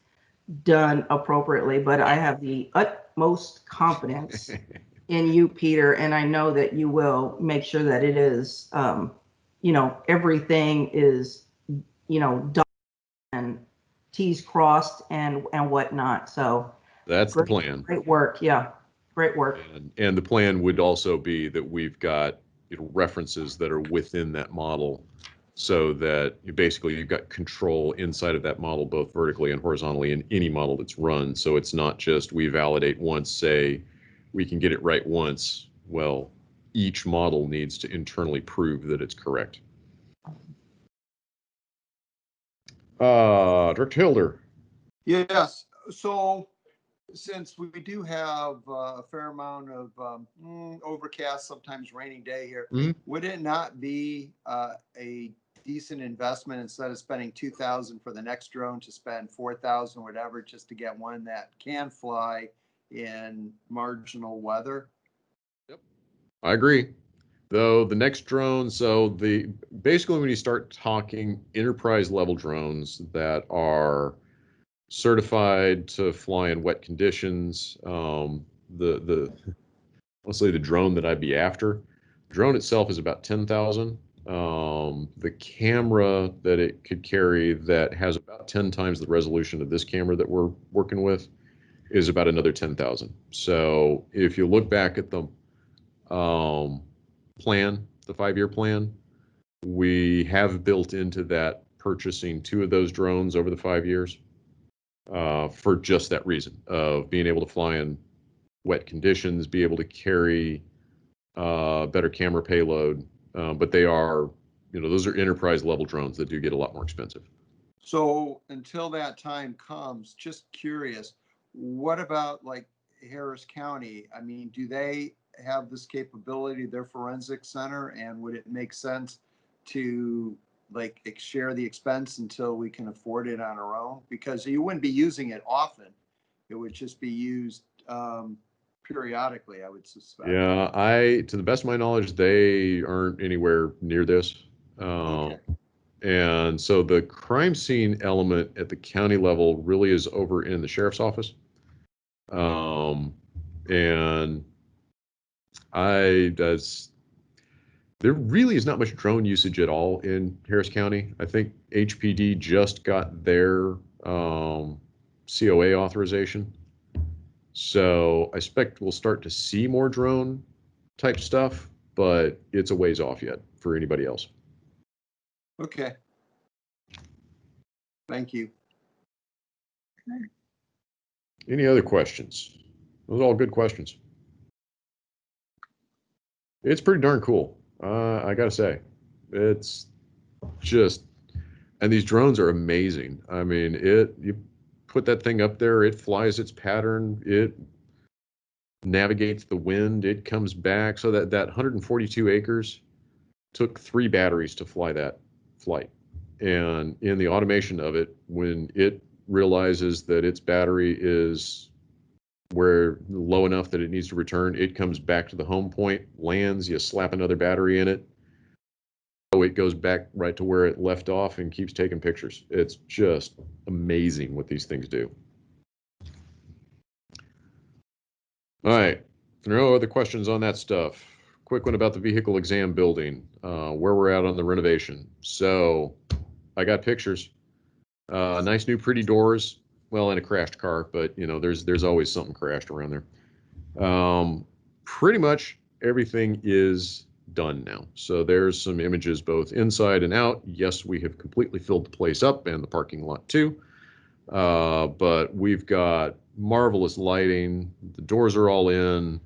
done appropriately. But I have the utmost confidence in you, Peter, and I know that you will make sure that it is, everything is, done and T's crossed and whatnot. So that's the plan. Great work. Yeah. Great work. And the plan would also be that we've got references that are within that model so that you've got control inside of that model, both vertically and horizontally in any model that's run. So it's not just we validate once, say we can get it right once. Well, each model needs to internally prove that it's correct. Director Hilder. Yes, so since we do have a fair amount of overcast, sometimes raining day here, would it not be a decent investment instead of spending $2,000 for the next drone to spend $4,000 or whatever just to get one that can fly in marginal weather? Yep, I agree. Though the next drone, so basically when you start talking enterprise level drones that are certified to fly in wet conditions, let's say the drone that I'd be after, the drone itself is about 10,000. The camera that it could carry that has about 10 times the resolution of this camera that we're working with is about another 10,000. So if you look back at the plan, the 5-year plan, we have built into that purchasing 2 of those drones over the 5 years for just that reason of being able to fly in wet conditions, be able to carry better camera payload. But they are, those are enterprise level drones that do get a lot more expensive. So until that time comes, just curious, what about like Harris County? I mean, do they have this capability, their forensic center, and would it make sense to like share the expense until we can afford it on our own? Because you wouldn't be using it often. It would just be used periodically, I would suspect. Yeah, to the best of my knowledge, they aren't anywhere near this. Okay. And so the crime scene element at the county level really is over in the sheriff's office. And there really is not much drone usage at all in Harris County. I think HPD just got their COA authorization. So I expect we'll start to see more drone type stuff, but it's a ways off yet for anybody else. Okay. Thank you. Any other questions? Those are all good questions. It's pretty darn cool. I gotta say, it's just, and these drones are amazing. I mean, you put that thing up there, it flies its pattern, it navigates the wind, it comes back. So that 142 acres took 3 batteries to fly that flight. And in the automation of it, when it realizes that its battery is where low enough that it needs to return, it comes back to the home point, lands, you slap another battery in it, so it goes back right to where it left off and keeps taking pictures. It's just amazing what these things do. All right, if there are no other questions on that stuff, quick one about the vehicle exam building, where we're at on the renovation. So I got pictures, nice new pretty doors. Well, in a crashed car, but there's always something crashed around there. Pretty much everything is done now. So there's some images both inside and out. Yes, we have completely filled the place up and the parking lot too. But we've got marvelous lighting. The doors are all in.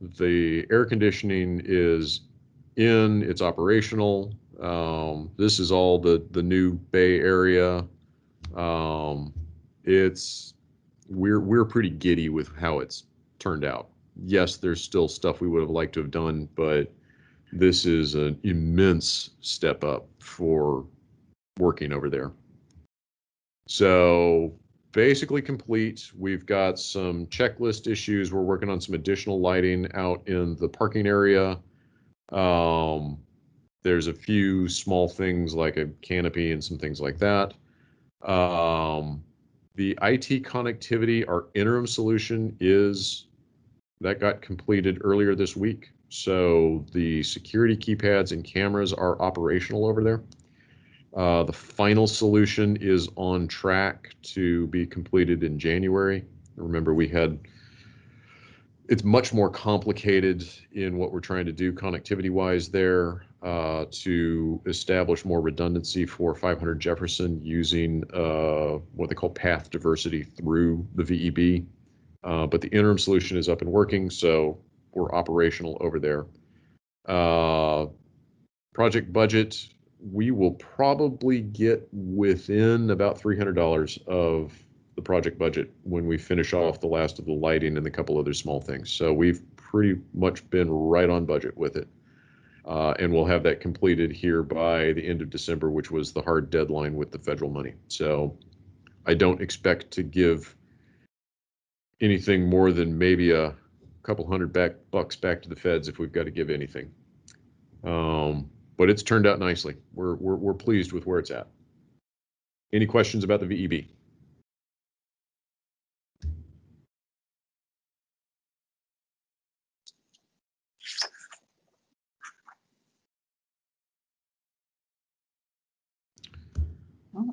The air conditioning is in. It's operational. This is all the new Bay Area. We're pretty giddy with how it's turned out. Yes, there's still stuff we would have liked to have done, but this is an immense step up for working over there. So basically complete. We've got some checklist issues. We're working on some additional lighting out in the parking area. There's a few small things like a canopy and some things like that. The IT connectivity, our interim solution that got completed earlier this week. So the security keypads and cameras are operational over there. The final solution is on track to be completed in January. Remember, we had It's much more complicated in what we're trying to do connectivity wise there, to establish more redundancy for 500 Jefferson using what they call path diversity through the VEB. But the interim solution is up and working, so we're operational over there. Project budget, we will probably get within about $300 of the project budget when we finish off the last of the lighting and a couple other small things. So we've pretty much been right on budget with it. And we'll have that completed here by the end of December, which was the hard deadline with the federal money. So I don't expect to give anything more than maybe a couple $100 back to the feds if we've got to give anything. But it's turned out nicely. We're pleased with where it's at. Any questions about the VEB?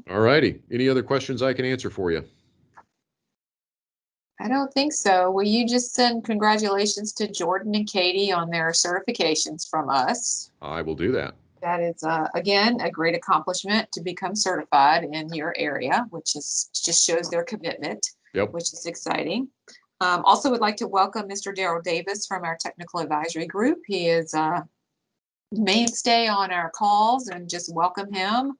All righty. Any other questions I can answer for you? I don't think so. Will you just send congratulations to Jordan and Katie on their certifications from us? I will do that. That is, again, a great accomplishment to become certified in your area, which is just shows their commitment, Yep. which is exciting. Also would like to welcome Mr. Daryl Davis from our technical advisory group. He is a mainstay on our calls, and just welcome him.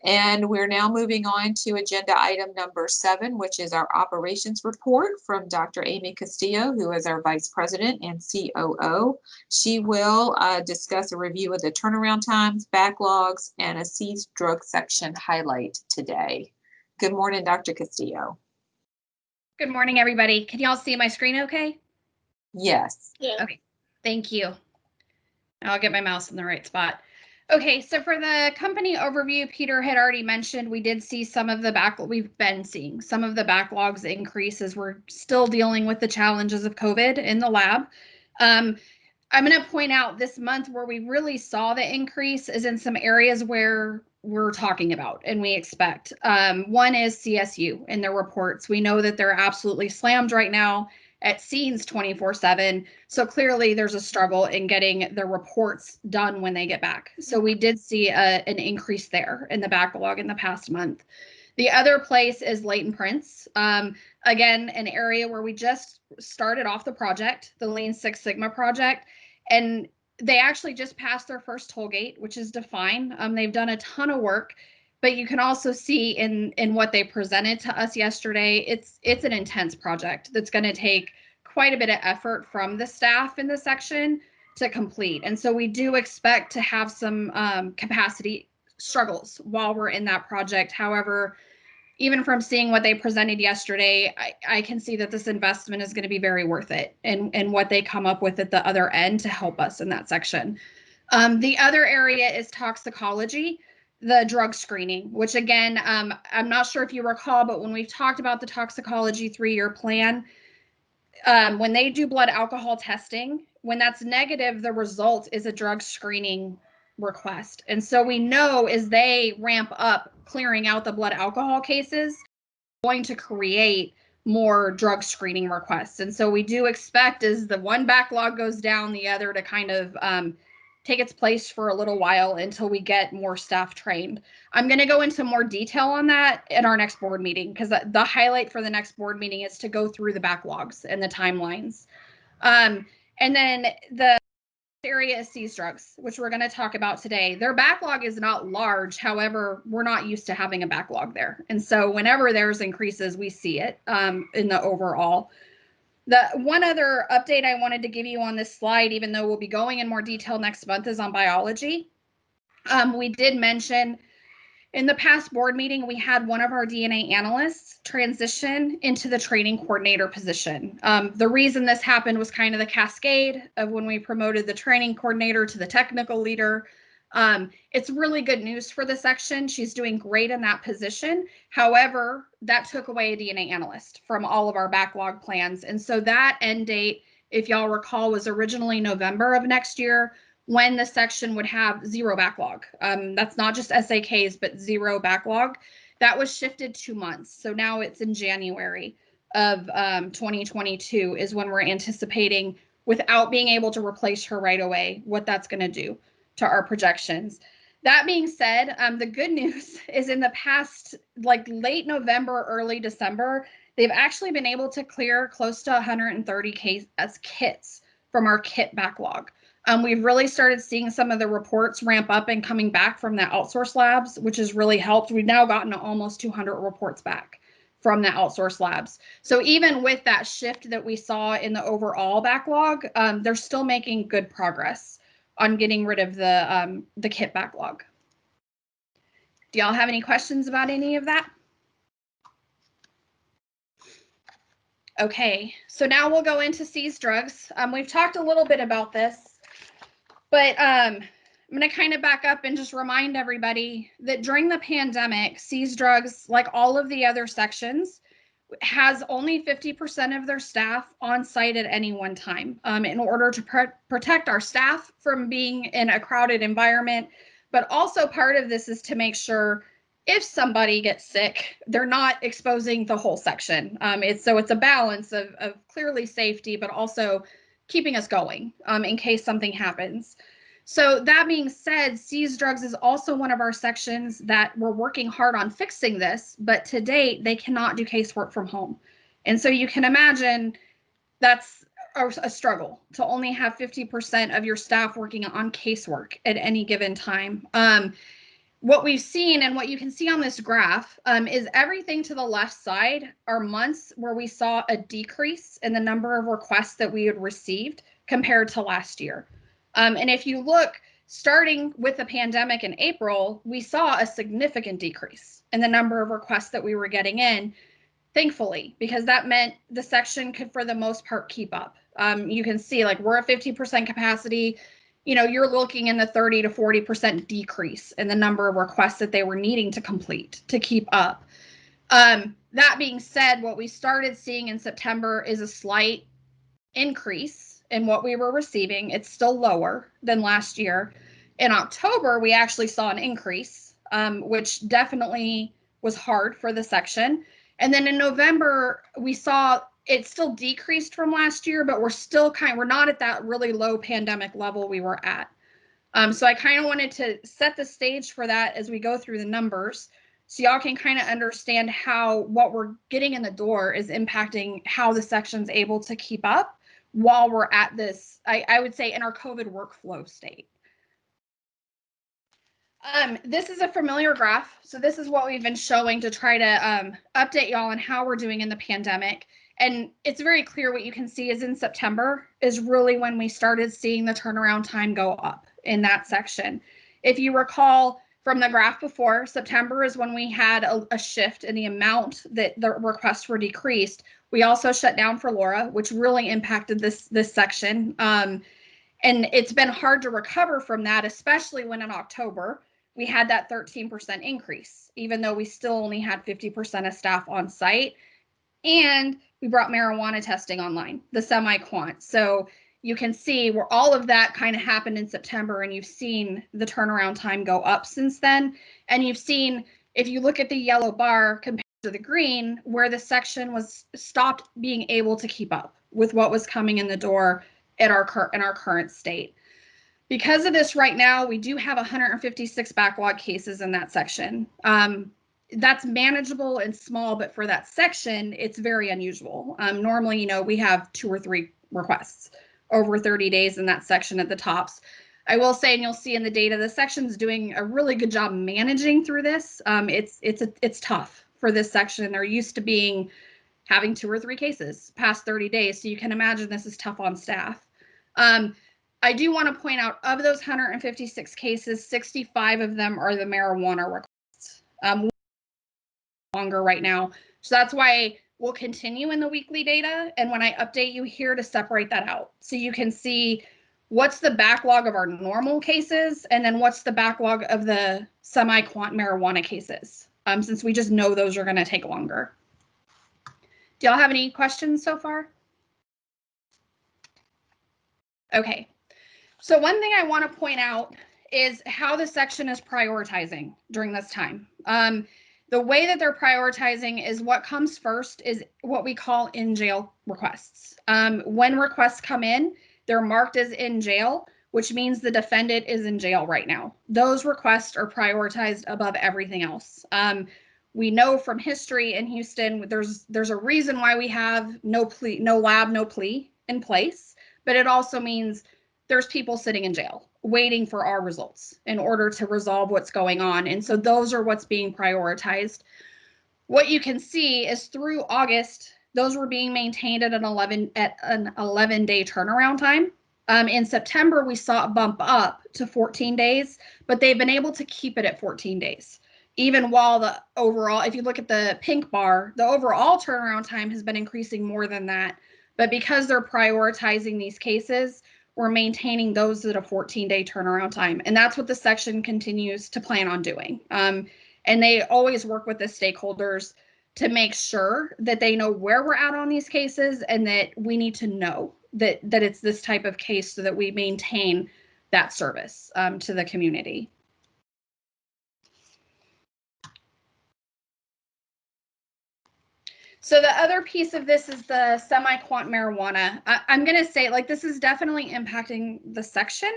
And we're now moving on to agenda item number 7, which is our operations report from Dr. Amy Castillo, who is our Vice President and COO. She will discuss a review of the turnaround times, backlogs, and a seized drug section highlight today. Good morning, Dr. Castillo. Good morning, everybody. Can y'all see my screen okay? Yes. Yeah. Okay, thank you. I'll get my mouse in the right spot. Okay, so for the company overview, Peter had already mentioned we did see some of the we've been seeing some of the backlogs increase as we're still dealing with the challenges of COVID in the lab. I'm going to point out this month where we really saw the increase is in some areas where we're talking about and we expect. One is CSU and their reports. We know that they're absolutely slammed right now at scenes 24/7. So clearly there's a struggle in getting the reports done when they get back. So we did see an increase there in the backlog in the past month. The other place is latent prints. Again, an area where we just started off the project, the Lean Six Sigma project, and they actually just passed their first toll gate, which is Define. They've done a ton of work, but you can also see in what they presented to us yesterday, it's an intense project that's going to take quite a bit of effort from the staff in the section to complete. And so we do expect to have some capacity struggles while we're in that project. However, even from seeing what they presented yesterday, I can see that this investment is going to be very worth it and what they come up with at the other end to help us in that section. The other area is toxicology, the drug screening, which again, I'm not sure if you recall, but when we've talked about the toxicology 3-year plan, when they do blood alcohol testing, when that's negative, the result is a drug screening request. And so we know as they ramp up clearing out the blood alcohol cases, going to create more drug screening requests. And so we do expect as the one backlog goes down, the other to kind of take its place for a little while until we get more staff trained. I'm going to go into more detail on that in our next board meeting, because the highlight for the next board meeting is to go through the backlogs and the timelines. And then the area is seized drugs, which we're going to talk about today. Their backlog is not large. However, we're not used to having a backlog there. And so whenever there's increases, we see it in the overall. The one other update I wanted to give you on this slide, even though we'll be going in more detail next month, is on biology. We did mention in the past board meeting, we had one of our DNA analysts transition into the training coordinator position. The reason this happened was kind of the cascade of when we promoted the training coordinator to the technical leader. It's really good news for the section. She's doing great in that position. However, that took away a DNA analyst from all of our backlog plans. And so that end date, if y'all recall, was originally November of next year, when the section would have 0 backlog. That's not just SAKs, but 0 backlog. That was shifted 2 months. So now it's in January. of 2022 is when we're anticipating, without being able to replace her right away, what that's going to do to our projections. That being said, the good news is in the past, like late November, early December, they've actually been able to clear close to 130 kits from our kit backlog. We've really started seeing some of the reports ramp up and coming back from the outsourced labs, which has really helped. We've now gotten almost 200 reports back from the outsourced labs. So even with that shift that we saw in the overall backlog, they're still making good progress on getting rid of the kit backlog. Do y'all have any questions about any of that? Okay, so now we'll go into seized drugs. We've talked a little bit about this, but I'm going to kind of back up and just remind everybody that during the pandemic, seized drugs, like all of the other sections, has only 50% of their staff on site at any one time in order to protect our staff from being in a crowded environment. But also part of this is to make sure if somebody gets sick, they're not exposing the whole section. It's a balance of clearly safety, but also keeping us going in case something happens. So that being said, seized drugs is also one of our sections that we're working hard on fixing this, but to date, they cannot do casework from home. And so you can imagine that's a struggle to only have 50% of your staff working on casework at any given time. What we've seen and what you can see on this graph is everything to the left side are months where we saw a decrease in the number of requests that we had received compared to last year. And if you look, starting with the pandemic in April, we saw a significant decrease in the number of requests that we were getting in, thankfully, because that meant the section could, for the most part, keep up. You can see, like, we're at 50% capacity. You know, you're looking in the 30 to 40% decrease in the number of requests that they were needing to complete to keep up. That being said, what we started seeing in September is a slight increase in what we were receiving. It's still lower than last year. In October, we actually saw an increase, which definitely was hard for the section. And then in November, we saw it still decreased from last year, but we're not at that really low pandemic level we were at. So I kind of wanted to set the stage for that as we go through the numbers, so y'all can kind of understand how what we're getting in the door is impacting how the section's able to keep up while we're at this, I would say, in our COVID workflow state. This is a familiar graph. So this is what we've been showing to try to update y'all on how we're doing in the pandemic. And it's very clear what you can see is in September is really when we started seeing the turnaround time go up in that section. If you recall from the graph before, September is when we had a shift in the amount that the requests were decreased. We also shut down for Laura, which really impacted this section. And it's been hard to recover from that, especially when in October, we had that 13% increase, even though we still only had 50% of staff on site. And we brought marijuana testing online, the semi-quant. So you can see where all of that kind of happened in September, and you've seen the turnaround time go up since then. And you've seen, if you look at the yellow bar compared to the green, where the section was stopped being able to keep up with what was coming in the door in our current state. Because of this right now, we do have 156 backlog cases in that section. That's manageable and small, but for that section, it's very unusual. Normally, you know, we have 2 or 3 requests over 30 days in that section at the tops. I will say, and you'll see in the data, the section's doing a really good job managing through this. It's tough for this section. They're used to having 2 or 3 cases past 30 days. So you can imagine this is tough on staff. I do want to point out, of those 156 cases, 65 of them are the marijuana requests. Longer right now. So that's why we'll continue in the weekly data. And when I update you here to separate that out, so you can see what's the backlog of our normal cases, and then what's the backlog of the semi-quant marijuana cases, since we just know those are going to take longer. Do y'all have any questions so far? Okay. So one thing I want to point out is how the section is prioritizing during this time. The way that they're prioritizing is what comes first is what we call in jail requests. When requests come in, they're marked as in jail, which means the defendant is in jail right now. Those requests are prioritized above everything else. We know from history in Houston, there's a reason why we have no plea, no lab, no plea in place, but it also means there's people sitting in jail waiting for our results in order to resolve what's going on. And so those are what's being prioritized. What you can see is through August, those were being maintained at an 11-day turnaround time. In September, we saw a bump up to 14 days, but they've been able to keep it at 14 days. Even while the overall, if you look at the pink bar, the overall turnaround time has been increasing more than that. But because they're prioritizing these cases, we're maintaining those at a 14-day turnaround time. And that's what the section continues to plan on doing. And they always work with the stakeholders to make sure that they know where we're at on these cases and that we need to know that it's this type of case so that we maintain that service to the community. So the other piece of this is the semi-quant marijuana. I'm going to say, like, this is definitely impacting the section.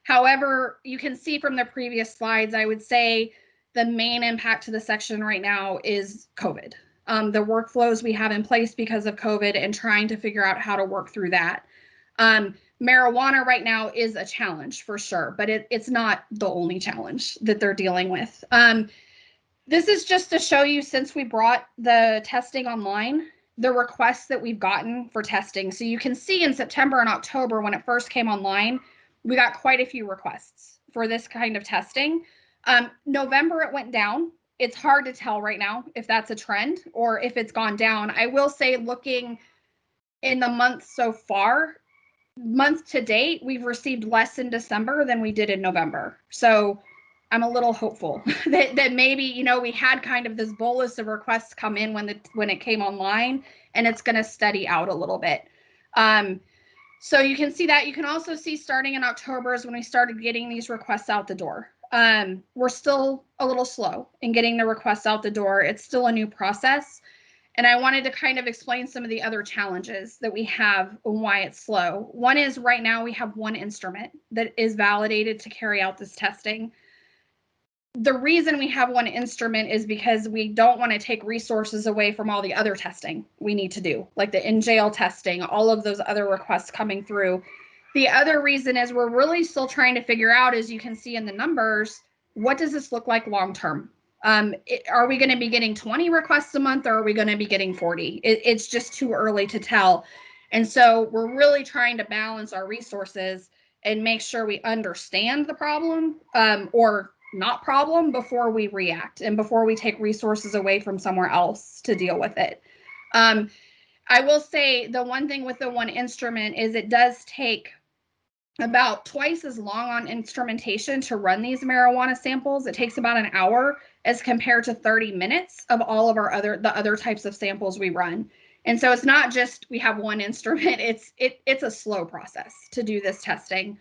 However, you can see from the previous slides, I would say the main impact to the section right now is COVID. The workflows we have in place because of COVID and trying to figure out how to work through that. Marijuana right now is a challenge for sure, but it's not the only challenge that they're dealing with. This is just to show you, since we brought the testing online, the requests that we've gotten for testing. So you can see in September and October, when it first came online, we got quite a few requests for this kind of testing. November, it went down. It's hard to tell right now if that's a trend or if it's gone down. I will say, looking in the month so far, month to date, we've received less in December than we did in November. So I'm a little hopeful that maybe, you know, we had kind of this bolus of requests come in when it came online, and it's going to steady out a little bit. So you can see that. You can also see starting in October is when we started getting these requests out the door. We're still a little slow in getting the requests out the door. It's still a new process. And I wanted to kind of explain some of the other challenges that we have and why it's slow. One is right now we have one instrument that is validated to carry out this testing. The reason we have one instrument is because we don't want to take resources away from all the other testing we need to do, like the in-jail testing, all of those other requests coming through. The other reason is we're really still trying to figure out, as you can see in the numbers, what does this look like long-term? Are we going to be getting 20 requests a month, or are we going to be getting 40? It's just too early to tell. And so we're really trying to balance our resources and make sure we understand the problem, or not problem, before we react and before we take resources away from somewhere else to deal with it. I will say the one thing with the one instrument is it does take about twice as long on instrumentation to run these marijuana samples. It takes about an hour as compared to 30 minutes of all of the other types of samples we run. And so it's not just we have one instrument, it's a slow process to do this testing.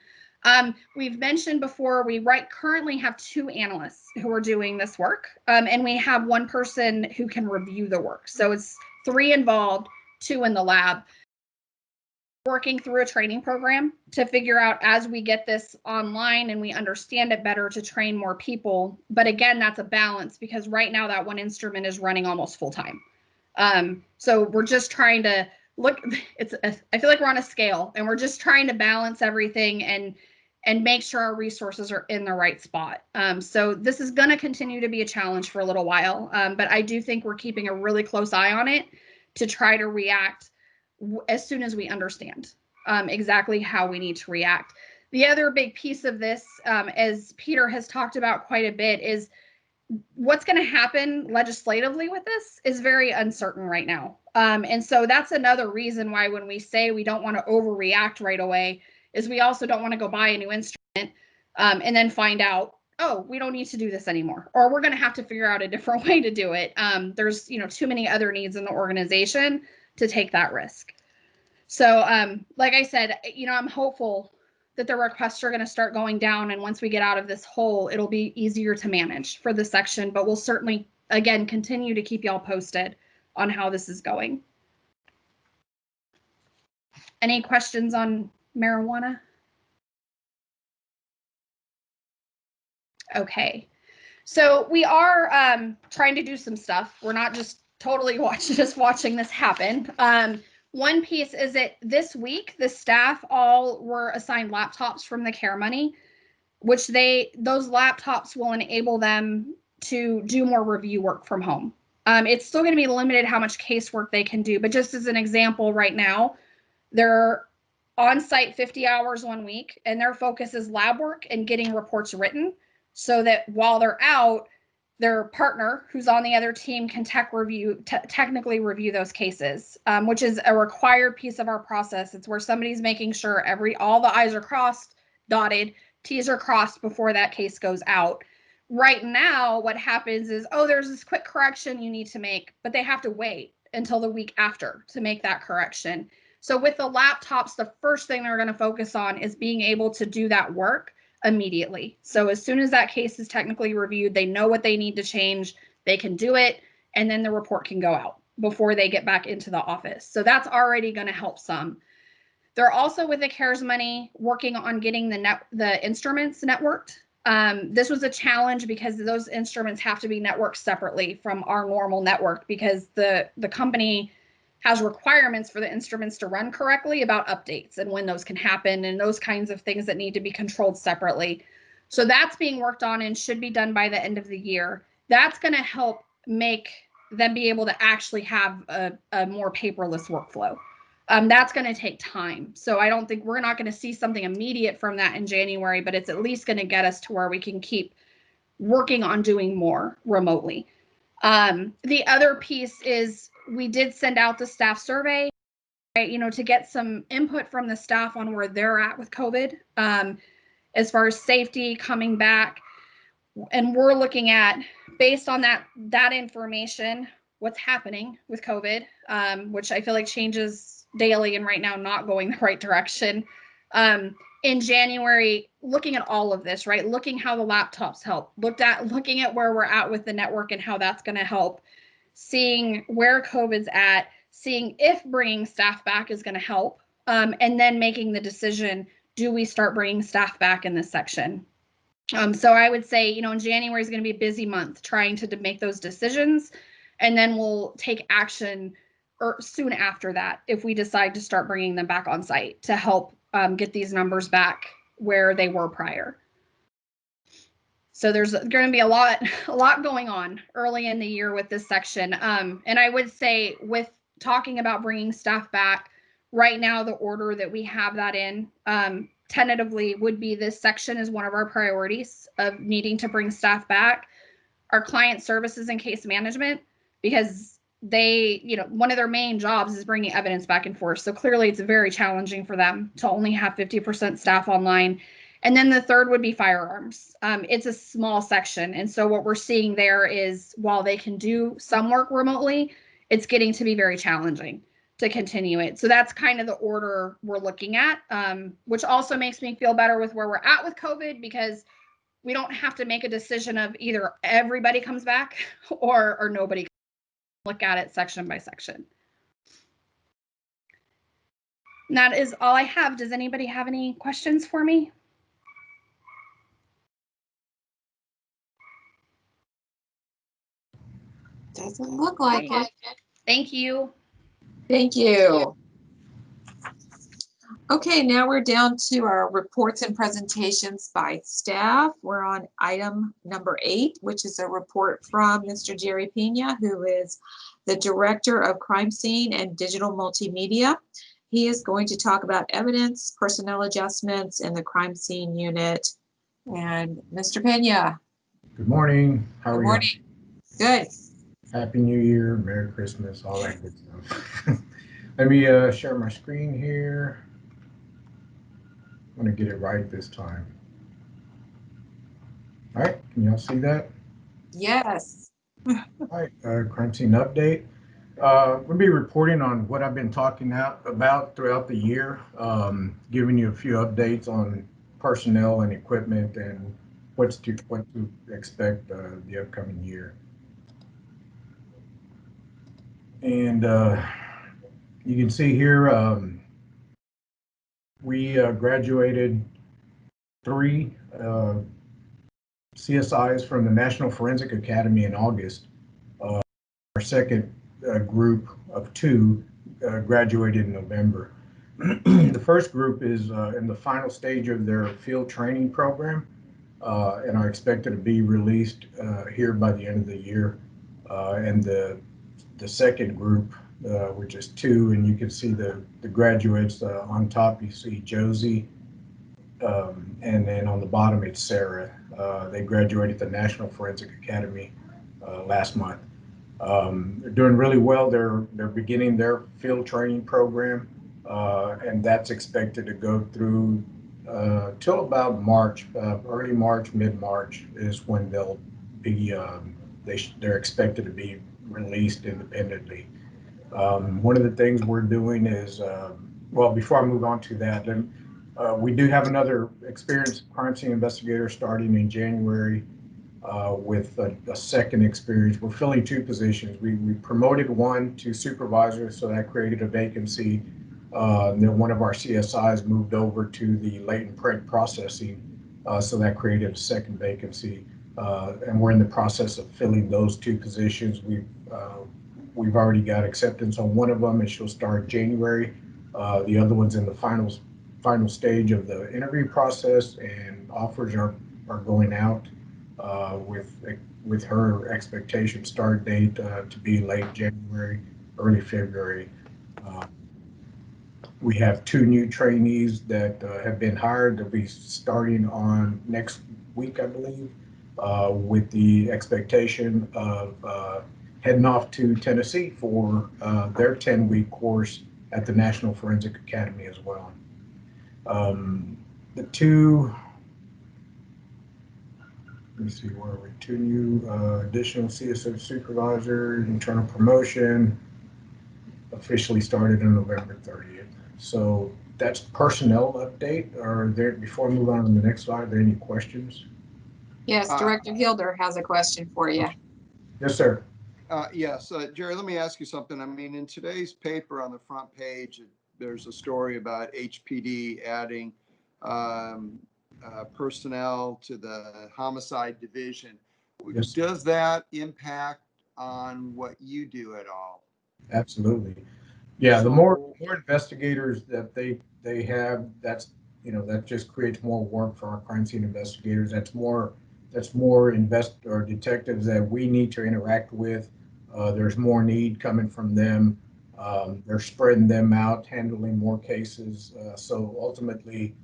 We've mentioned before, we currently have 2 analysts who are doing this work, and we have 1 person who can review the work. So it's 3 involved, 2 in the lab. Working through a training program to figure out, as we get this online and we understand it better, to train more people. But again, that's a balance, because right now that one instrument is running almost full time. So we're just trying to look, I feel like we're on a scale, and we're just trying to balance everything and make sure our resources are in the right spot. So this is going to continue to be a challenge for a little while, but I do think we're keeping a really close eye on it to try to react as soon as we understand exactly how we need to react. The other big piece of this, as Peter has talked about quite a bit, is what's going to happen legislatively with this is very uncertain right now. And so that's another reason why, when we say we don't want to overreact right away, is we also don't want to go buy a new instrument and then find out, oh, we don't need to do this anymore, or we're going to have to figure out a different way to do it. There's, too many other needs in the organization to take that risk. So like I said, I'm hopeful that the requests are going to start going down, and once we get out of this hole, it'll be easier to manage for the section, but we'll certainly again, continue to keep y'all posted on how this is going. Any questions on marijuana? Okay. So we are trying to do some stuff. We're not just totally watching this happen. One piece is that this week, the staff all were assigned laptops from the care money, which those laptops will enable them to do more review work from home. It's still going to be limited how much casework they can do, but just as an example, right now, they're on site 50 hours 1 week, and their focus is lab work and getting reports written so that while they're out, their partner who's on the other team can technically review those cases, which is a required piece of our process. It's where somebody's making sure all the I's are crossed, dotted, T's are crossed before that case goes out. Right now, what happens is, there's this quick correction you need to make, but they have to wait until the week after to make that correction. So with the laptops, the first thing they're going to focus on is being able to do that work immediately. So as soon as that case is technically reviewed, they know what they need to change, they can do it, and then the report can go out before they get back into the office. So that's already going to help some. They're also, with the CARES money, working on getting the instruments networked. This was a challenge because those instruments have to be networked separately from our normal network, because the company has requirements for the instruments to run correctly about updates and when those can happen and those kinds of things that need to be controlled separately. So that's being worked on and should be done by the end of the year. That's going to help make them be able to actually have a more paperless workflow. That's going to take time. So I don't think we're not going to see something immediate from that in January, but it's at least going to get us to where we can keep working on doing more remotely. The other piece is we did send out the staff survey, right, to get some input from the staff on where they're at with COVID, as far as safety coming back. And we're looking at, based on that information, what's happening with COVID, which I feel like changes daily and right now not going the right direction. In January, looking at all of this, right? Looking how the laptops help, looking at where we're at with the network and how that's going to help, seeing where COVID's at, seeing if bringing staff back is going to help, and then making the decision, do we start bringing staff back in this section? So I would say, in January is going to be a busy month trying to make those decisions, and then we'll take action soon after that if we decide to start bringing them back on site to help get these numbers back where they were prior. So there's going to be a lot going on early in the year with this section. And I would say, with talking about bringing staff back, right now the order that we have that in tentatively would be this section is one of our priorities of needing to bring staff back. Our client services and case management, because they, one of their main jobs is bringing evidence back and forth. So clearly it's very challenging for them to only have 50% staff online. And then the third would be firearms. It's a small section. And so what we're seeing there is, while they can do some work remotely, it's getting to be very challenging to continue it. So that's kind of the order we're looking at, which also makes me feel better with where we're at with COVID, because we don't have to make a decision of either everybody comes back or nobody. Look at it section by section. And that is all I have. Does anybody have any questions for me? Doesn't look like it. Thank you. Thank you. Okay, now we're down to our reports and presentations by staff. We're on item number 8, which is a report from Mr. Jerry Pena, who is the Director of Crime Scene and Digital Multimedia. He is going to talk about evidence, personnel adjustments in the crime scene unit. And Mr. Pena. Good morning. How are you? Good morning. Good. Happy New Year, Merry Christmas, all that good stuff. Let me share my screen here. I'm gonna get it right this time. All right, can y'all see that? Yes. All right, crime scene update. We'll be reporting on what I've been talking about throughout the year, giving you a few updates on personnel and equipment and what to expect the upcoming year. And you can see here, we graduated 3 CSIs from the National Forensic Academy in August. Our second group of 2 graduated in November. The first group is in the final stage of their field training program and are expected to be released here by the end of the year. And the second group, which is 2, and you can see the graduates on top, you see Josie, and then on the bottom it's Sarah. They graduated the National Forensic Academy last month. They're doing really well. They're beginning their field training program, and that's expected to go through till about March, early March, mid-March is when they'll be. They're expected to be released independently. One of the things we're doing is, well, before I move on to that, we do have another experienced crime scene investigator starting in January. With a second experience. We're filling 2 positions. We promoted 1 to supervisor, so that created a vacancy. Then one of our CSIs moved over to the latent print processing, so that created a second vacancy. And we're in the process of filling those 2 positions. We've already got acceptance on one of them, and she'll start January. The other one's in the final stage of the interview process, and offers are going out. With her expectation start date to be late January, early February. We have 2 new trainees that have been hired. They'll be starting on next week, I believe, with the expectation of heading off to Tennessee for their 10-week course at the National Forensic Academy as well. The 2, let me see, where are we? 2 new additional CSO supervisor, internal promotion, officially started on November 30th. So that's personnel update. Are there, before I move on to the next slide, are there any questions? Yes, Director Hilder has a question for you. Yes, sir. Yes, Jerry, let me ask you something. I mean, in today's paper on the front page, there's a story about HPD adding personnel to the homicide division. Yes. Does that impact on what you do at all? Absolutely. Yeah, the more investigators that they have, that just creates more work for our crime scene investigators. That's more detectives that we need to interact with. There's more need coming from them. They're spreading them out, handling more cases. So ultimately,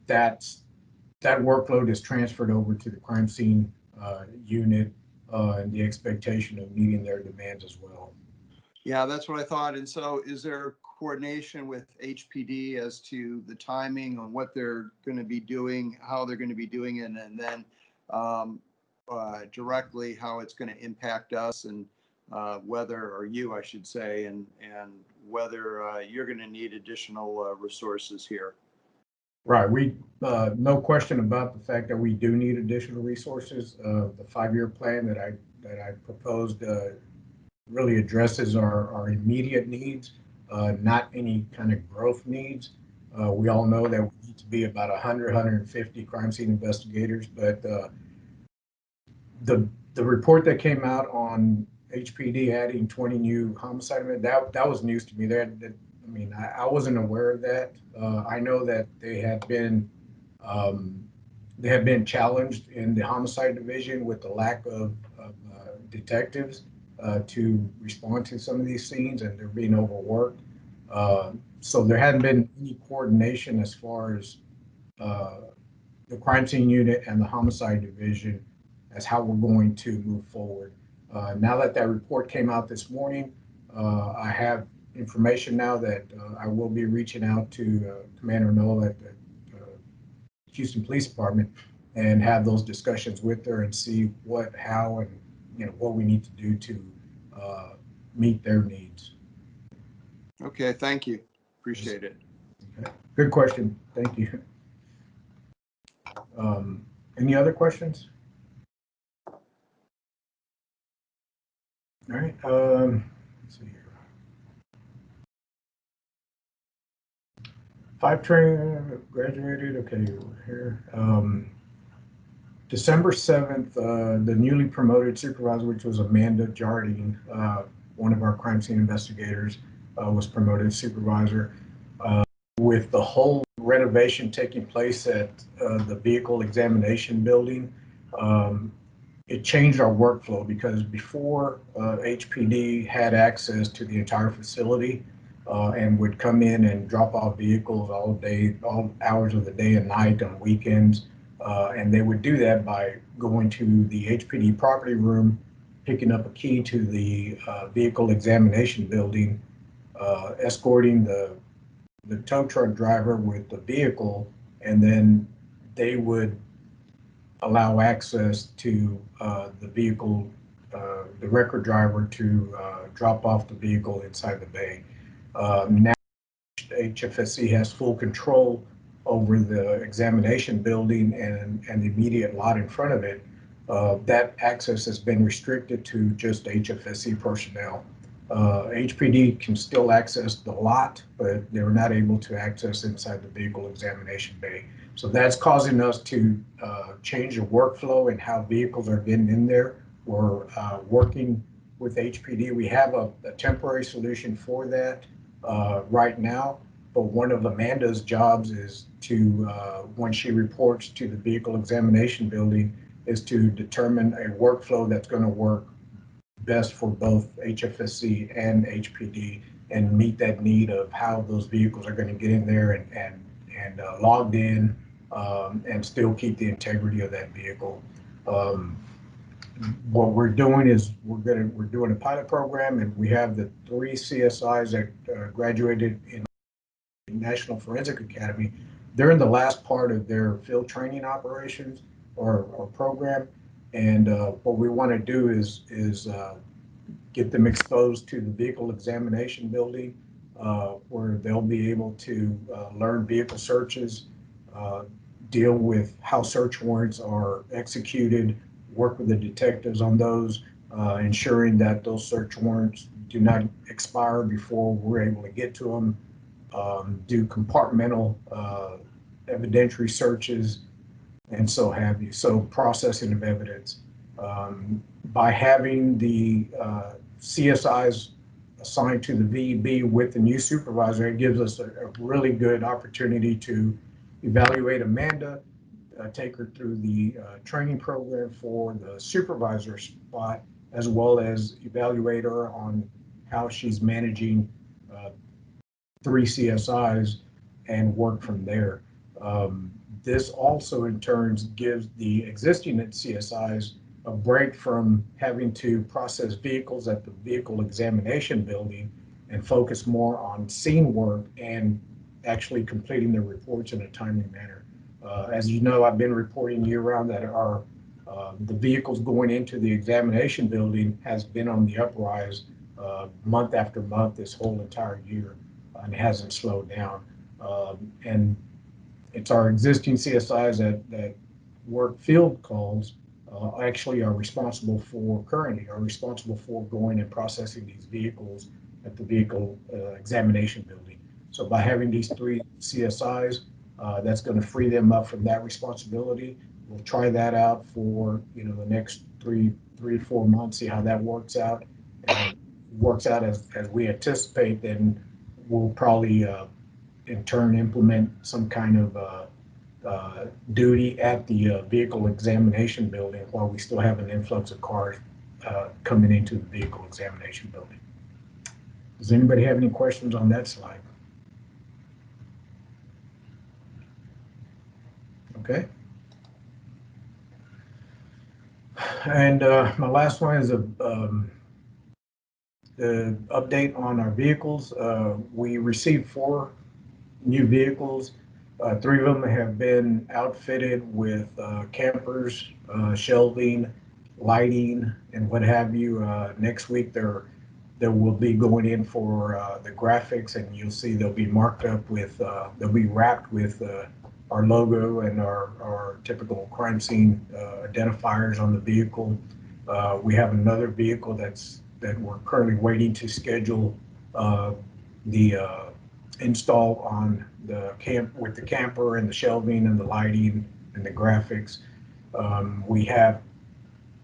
that workload is transferred over to the crime scene unit, and the expectation of meeting their demands as well. Yeah, that's what I thought. And so is there coordination with HPD as to the timing on what they're going to be doing, how they're going to be doing it, and then directly how it's going to impact us, and whether, or you, I should say, and whether you're going to need additional resources here? Right. No question about the fact that we do need additional resources. The 5-year plan that I proposed really addresses our immediate needs, not any kind of growth needs. We all know that we need to be about 150 crime scene investigators, but the report that came out on HPD adding 20 new homicide, that was news to me. I wasn't aware of that. I know that they have been challenged in the homicide division with the lack of detectives to respond to some of these scenes, and they're being overworked. So there hadn't been any coordination as far as the crime scene unit and the homicide division as how we're going to move forward. Now that report came out this morning, I have information now that I will be reaching out to Commander Noel at the Houston Police Department and have those discussions with her and see how, and what we need to do to meet their needs. Okay, thank you. Appreciate it. Okay. Good question. Thank you. Any other questions? All right, let's see here. 5 train graduated, okay, here. December 7th, the newly promoted supervisor, which was Amanda Jardine, one of our crime scene investigators, was promoted supervisor. With the whole renovation taking place at the vehicle examination building, it changed our workflow because before HPD had access to the entire facility and would come in and drop off vehicles all day, all hours of the day and night on weekends. And they would do that by going to the HPD property room, picking up a key to the vehicle examination building, escorting the tow truck driver with the vehicle, and then they would allow access to the vehicle, the record driver to drop off the vehicle inside the bay. Now HFSC has full control over the examination building and the immediate lot in front of it. That access has been restricted to just HFSC personnel. HPD can still access the lot, but they're not able to access inside the vehicle examination bay. So that's causing us to change the workflow and how vehicles are getting in there. We're working with HPD. We have a temporary solution for that right now, but one of Amanda's jobs is to, when she reports to the vehicle examination building, is to determine a workflow that's going to work best for both HFSC and HPD and meet that need of how those vehicles are going to get in there and logged in and still keep the integrity of that vehicle. What we're doing is we're doing a pilot program, and we have the 3 CSIs that graduated in National Forensic Academy. They're in the last part of their field training operations or program. And what we want to do is get them exposed to the vehicle examination building, where they'll be able to learn vehicle searches, deal with how search warrants are executed, work with the detectives on those, ensuring that those search warrants do not expire before we're able to get to them, do compartmental evidentiary searches, and so have you. So processing of evidence. By having the CSIs assigned to the VEB with the new supervisor, it gives us a really good opportunity to evaluate Amanda, take her through the training program for the supervisor spot, as well as evaluate her on how she's managing 3 CSIs and work from there. This also in turn gives the existing CSIs a break from having to process vehicles at the vehicle examination building and focus more on scene work and actually completing their reports in a timely manner. As you know, I've been reporting year-round that the vehicles going into the examination building has been on the uprise month after month this whole entire year, and it hasn't slowed down. And it's our existing CSIs that work field calls actually are responsible for going and processing these vehicles at the vehicle examination building. So by having these 3 CSIs, that's going to free them up from that responsibility. We'll try that out for the next 3 to 4 months, see how that works out. And if it works out as we anticipate, then we'll probably in turn implement some kind of duty at the vehicle examination building while we still have an influx of cars coming into the vehicle examination building. Does anybody have any questions on that slide? Okay. And my last one is the update on our vehicles. We received 4 new vehicles. 3 of them have been outfitted with campers, shelving, lighting, and what have you. Next week, they will be going in for the graphics, and you'll see they'll be marked up with, they'll be wrapped with our logo and our typical crime scene identifiers on the vehicle. We have another vehicle that's that we're currently waiting to schedule the install on the camp with the camper and the shelving and the lighting and the graphics. We have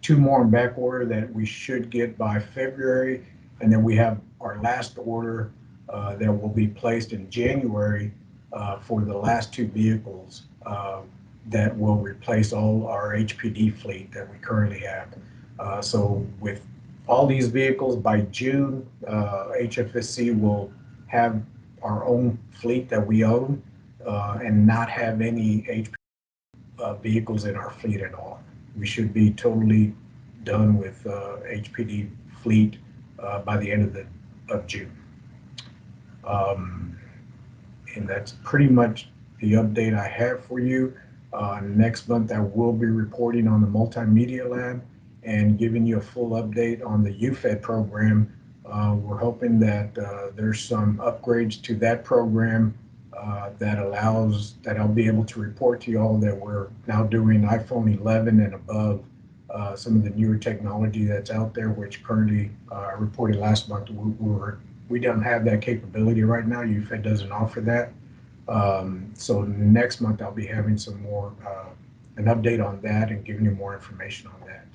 2 more in back order that we should get by February, and then we have our last order that will be placed in January for the last 2 vehicles that will replace all our HPD fleet that we currently have. So with all these vehicles by June, HFSC will have our own fleet that we own and not have any HPD vehicles in our fleet at all. We should be totally done with HPD fleet by the end of June. And that's pretty much the update I have for you. Next month, I will be reporting on the multimedia lab and giving you a full update on the UFED program. We're hoping that there's some upgrades to that program that I'll be able to report to you all that we're now doing iPhone 11 and above, some of the newer technology that's out there, which currently I reported last month, we don't have that capability right now. UFED doesn't offer that. So next month I'll be having some more, an update on that and giving you more information on that.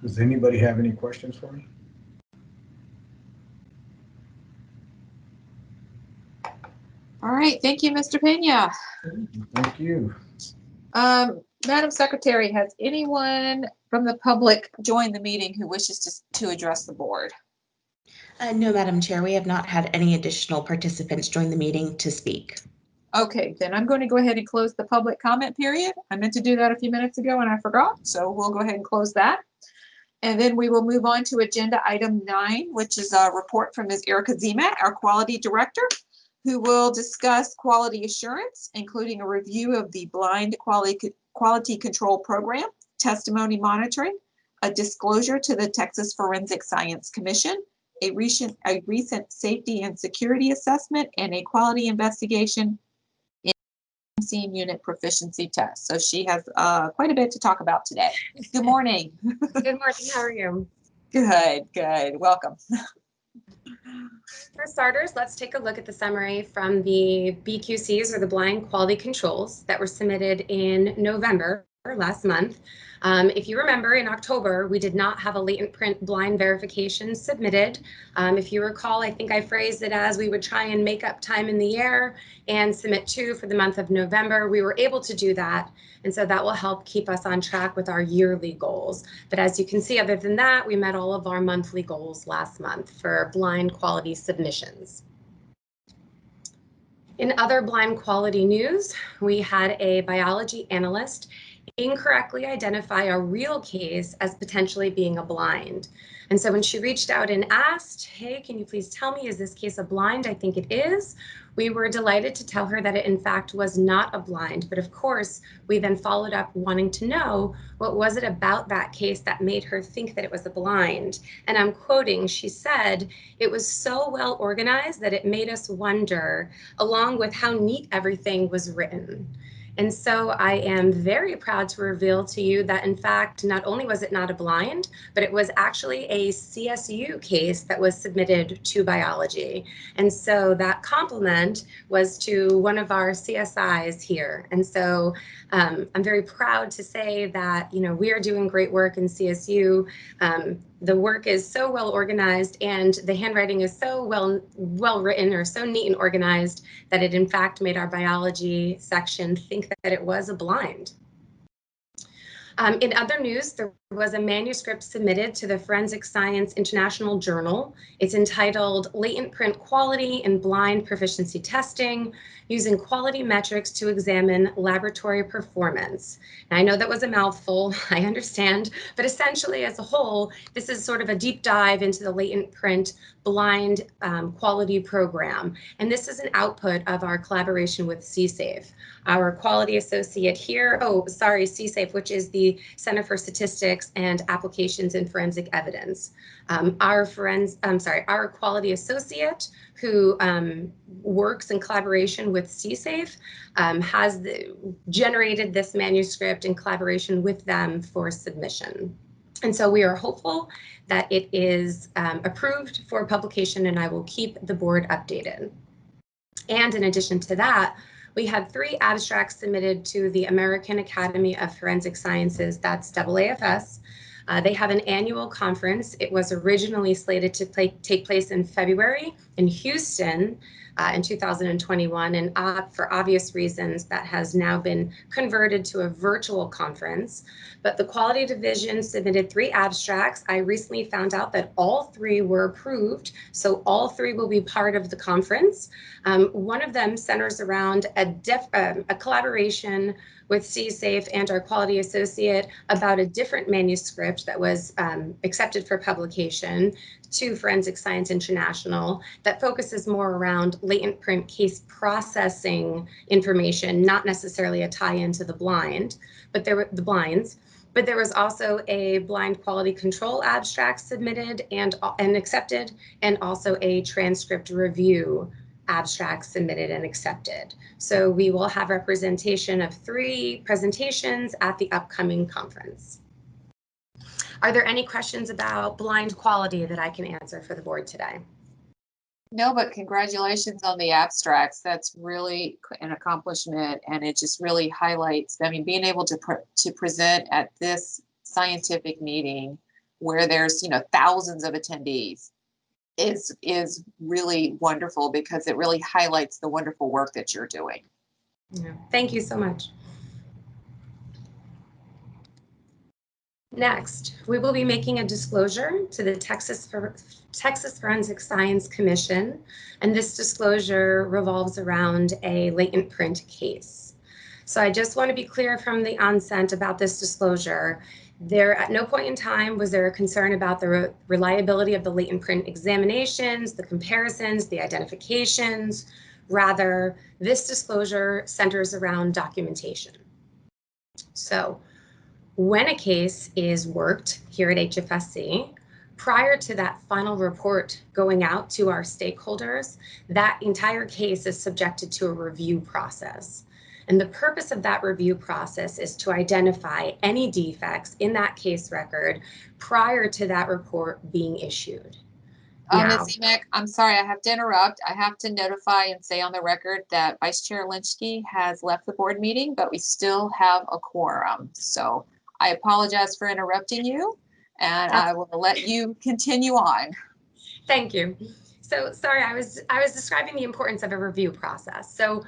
Does anybody have any questions for me? All right, thank you, Mr. Pena. Thank you. Madam Secretary, has anyone from the public joined the meeting who wishes to address the board? No, Madam Chair, we have not had any additional participants join the meeting to speak. Okay, then I'm going to go ahead and close the public comment period. I meant to do that a few minutes ago and I forgot, so we'll go ahead and close that. And then we will move on to agenda item 9, which is a report from Ms. Erica Zimat, our quality director, who will discuss quality assurance, including a review of the blind quality control program, testimony monitoring, a disclosure to the Texas Forensic Science Commission, a recent safety and security assessment, and a quality investigation in scene unit proficiency test. So she has quite a bit to talk about today. Good morning. Good morning. How are you? Good, good. Welcome. For starters, let's take a look at the summary from the BQCs, or the blind quality controls, that were submitted in November, last month. If you remember, in October, we did not have a latent print blind verification submitted. If you recall, I think I phrased it as we would try and make up time in the air and submit 2 for the month of November. We were able to do that, and so that will help keep us on track with our yearly goals. But as you can see, other than that, we met all of our monthly goals last month for blind quality submissions. In other blind quality news, we had a biology analyst incorrectly identify a real case as potentially being a blind. And so when she reached out and asked, hey, can you please tell me, is this case a blind? I think it is. We were delighted to tell her that it in fact was not a blind. But of course, we then followed up wanting to know, what was it about that case that made her think that it was a blind? And I'm quoting, she said, it was so well organized that it made us wonder, along with how neat everything was written. And so I am very proud to reveal to you that, in fact, not only was it not a blind, but it was actually a CSU case that was submitted to biology. And so that compliment was to one of our CSIs here. And so I'm very proud to say that, you know, we are doing great work in CSU. The work is so well organized and the handwriting is so well written, or so neat and organized, that it in fact made our biology section think that it was a blind. In other news, there was a manuscript submitted to the Forensic Science International Journal. It's entitled Latent Print Quality in Blind Proficiency Testing, Using Quality Metrics to Examine Laboratory Performance. Now, I know that was a mouthful, I understand, but essentially as a whole, this is sort of a deep dive into the latent print blind quality program. And this is an output of our collaboration with CSAFE. Our quality associate here, CSAFE, which is the Center for Statistics and Applications in Forensic Evidence. Our quality associate, who works in collaboration with CSAFE, has generated this manuscript in collaboration with them for submission. And so we are hopeful that it is approved for publication, and I will keep the board updated. And in addition to that, we had 3 abstracts submitted to the American Academy of Forensic Sciences, that's AAFS. They have an annual conference. It was originally slated to take place in February in Houston in 2021, and for obvious reasons, that has now been converted to a virtual conference. But the Quality Division submitted 3 abstracts. I recently found out that all 3 were approved, so all 3 will be part of the conference. One of them centers around a collaboration with CSAFE and our quality associate about a different manuscript that was accepted for publication to Forensic Science International that focuses more around latent print case processing information, not necessarily a tie-in to the blind, but there were the blinds. But there was also a blind quality control abstract submitted and accepted, and also a transcript review abstract submitted and accepted. So we will have representation of 3 presentations at the upcoming conference. Are there any questions about blind quality that I can answer for the board today? No, but congratulations on the abstracts. That's really an accomplishment, and it just really highlights, I mean, being able to present at this scientific meeting where there's, you know, thousands of attendees is really wonderful, because it really highlights the wonderful work that you're doing. Yeah. Thank you so much. Next, we will be making a disclosure to the Texas Forensic Science Commission, and this disclosure revolves around a latent print case. So I just want to be clear from the onset about this disclosure. There, at no point in time was there a concern about the reliability of the latent print examinations, the comparisons, the identifications. Rather, this disclosure centers around documentation. So when a case is worked here at HFSC, prior to that final report going out to our stakeholders, that entire case is subjected to a review process. And the purpose of that review process is to identify any defects in that case record prior to that report being issued. Ms. Emick, I'm sorry, I have to interrupt. I have to notify and say on the record that Vice Chair Lynchke has left the board meeting, but we still have a quorum. So I apologize for interrupting you, and I will let you continue on. Thank you. So sorry, I was describing the importance of a review process. So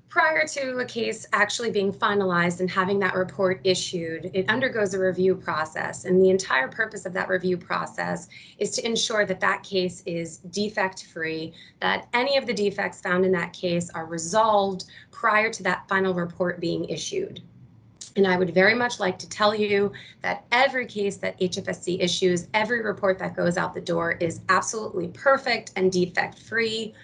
prior to a case actually being finalized and having that report issued, it undergoes a review process. And the entire purpose of that review process is to ensure that that case is defect-free, that any of the defects found in that case are resolved prior to that final report being issued. And I would very much like to tell you that every case that HFSC issues, every report that goes out the door is absolutely perfect and defect-free.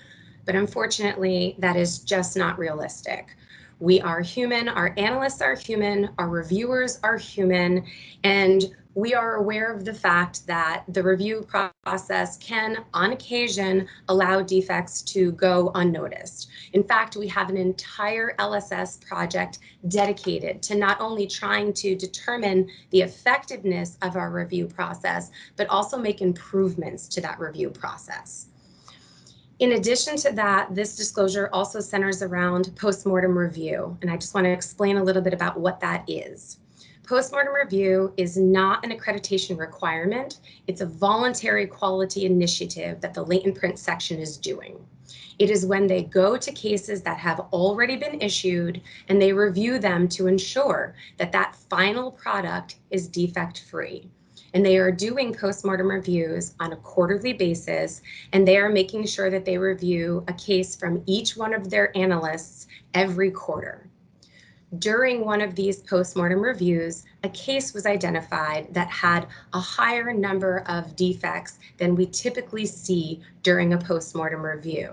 But unfortunately, that is just not realistic. We are human, our analysts are human, our reviewers are human, and we are aware of the fact that the review process can, on occasion, allow defects to go unnoticed. In fact, we have an entire LSS project dedicated to not only trying to determine the effectiveness of our review process, but also make improvements to that review process. In addition to that, this disclosure also centers around postmortem review, and I just want to explain a little bit about what that is. Postmortem review is not an accreditation requirement. It's a voluntary quality initiative that the latent print section is doing. It is when they go to cases that have already been issued and they review them to ensure that that final product is defect-free. And they are doing postmortem reviews on a quarterly basis, and they are making sure that they review a case from each one of their analysts every quarter. During one of these postmortem reviews, a case was identified that had a higher number of defects than we typically see during a postmortem review.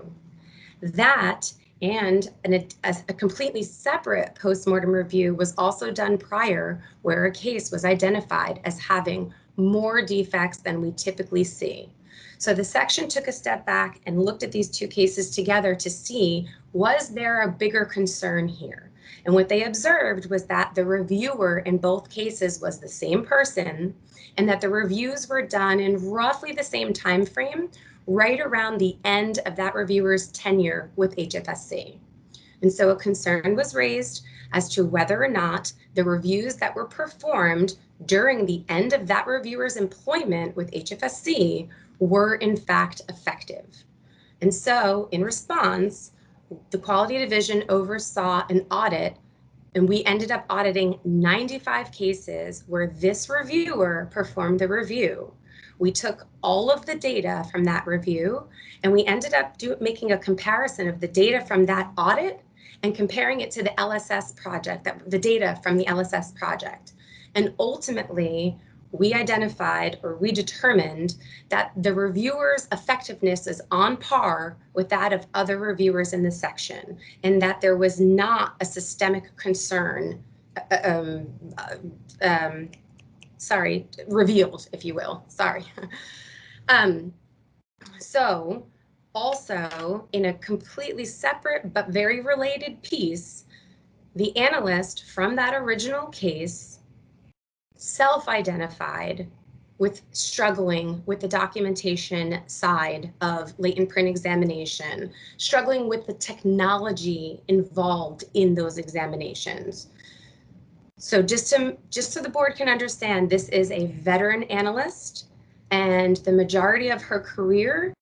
That and a completely separate postmortem review was also done prior, where a case was identified as having more defects than we typically see. So the section took a step back and looked at these two cases together to see, was there a bigger concern here? And what they observed was that the reviewer in both cases was the same person, and that the reviews were done in roughly the same time frame, right around the end of that reviewer's tenure with HFSC. And so a concern was raised as to whether or not the reviews that were performed during the end of that reviewer's employment with HFSC were in fact effective. And so in response, the quality division oversaw an audit, and we ended up auditing 95 cases where this reviewer performed the review. We took all of the data from that review, and we ended up making a comparison of the data from that audit and comparing it to the LSS project, the data from the LSS project. And ultimately, we determined that the reviewer's effectiveness is on par with that of other reviewers in the section, and that there was not a systemic concern, revealed, if you will, sorry. So also in a completely separate but very related piece, the analyst from that original case self-identified with struggling with the documentation side of latent print examination, struggling with the technology involved in those examinations. So just so the board can understand, this is a veteran analyst, and the majority of her career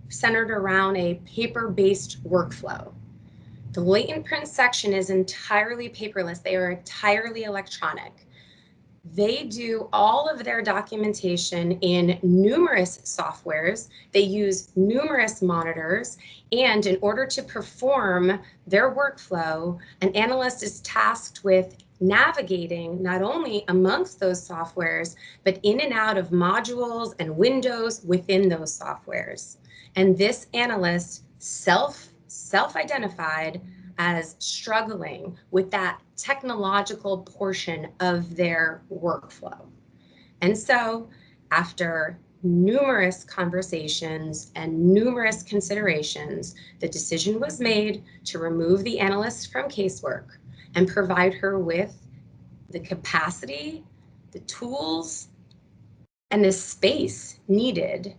centered around a paper-based workflow. The latent print section is entirely paperless. They are entirely electronic. They do all of their documentation in numerous softwares. They use numerous monitors, and in order to perform their workflow, an analyst is tasked with navigating not only amongst those softwares, but in and out of modules and windows within those softwares. And this analyst self-identified as struggling with that technological portion of their workflow. And so after numerous conversations and numerous considerations, the decision was made to remove the analyst from casework and provide her with the capacity, the tools, and the space needed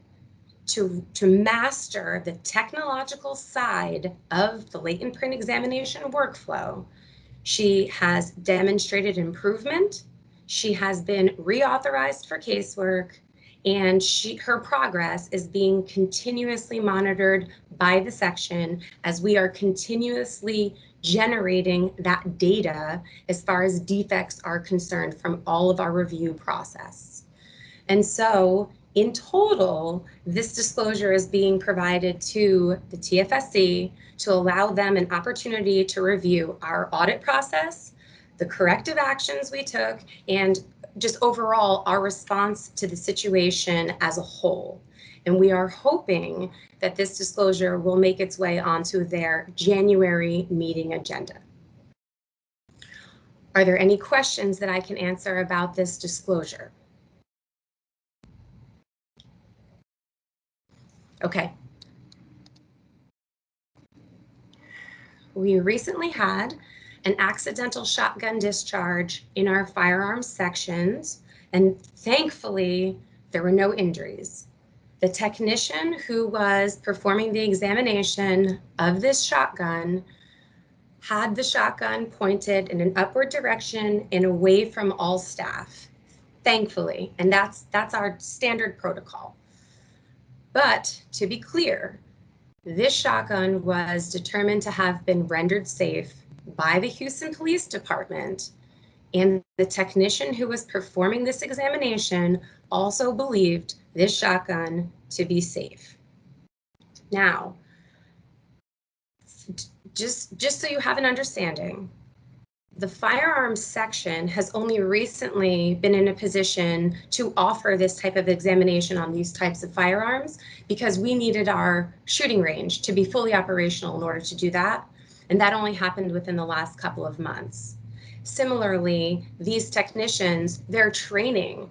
to master the technological side of the latent print examination workflow. She has demonstrated improvement. She has been reauthorized for casework, and her progress is being continuously monitored by the section as we are continuously generating that data as far as defects are concerned from all of our review process. And so in total, this disclosure is being provided to the TFSC to allow them an opportunity to review our audit process, the corrective actions we took, and just overall our response to the situation as a whole. And we are hoping that this disclosure will make its way onto their January meeting agenda. Are there any questions that I can answer about this disclosure? Okay. We recently had an accidental shotgun discharge in our firearms sections, and thankfully there were no injuries. The technician who was performing the examination of this shotgun had the shotgun pointed in an upward direction and away from all staff, thankfully, and that's our standard protocol. But to be clear, this shotgun was determined to have been rendered safe by the Houston Police Department, and the technician who was performing this examination also believed this shotgun to be safe. Now, just so you have an understanding, the firearms section has only recently been in a position to offer this type of examination on these types of firearms because we needed our shooting range to be fully operational in order to do that. And that only happened within the last couple of months. Similarly, these technicians, their training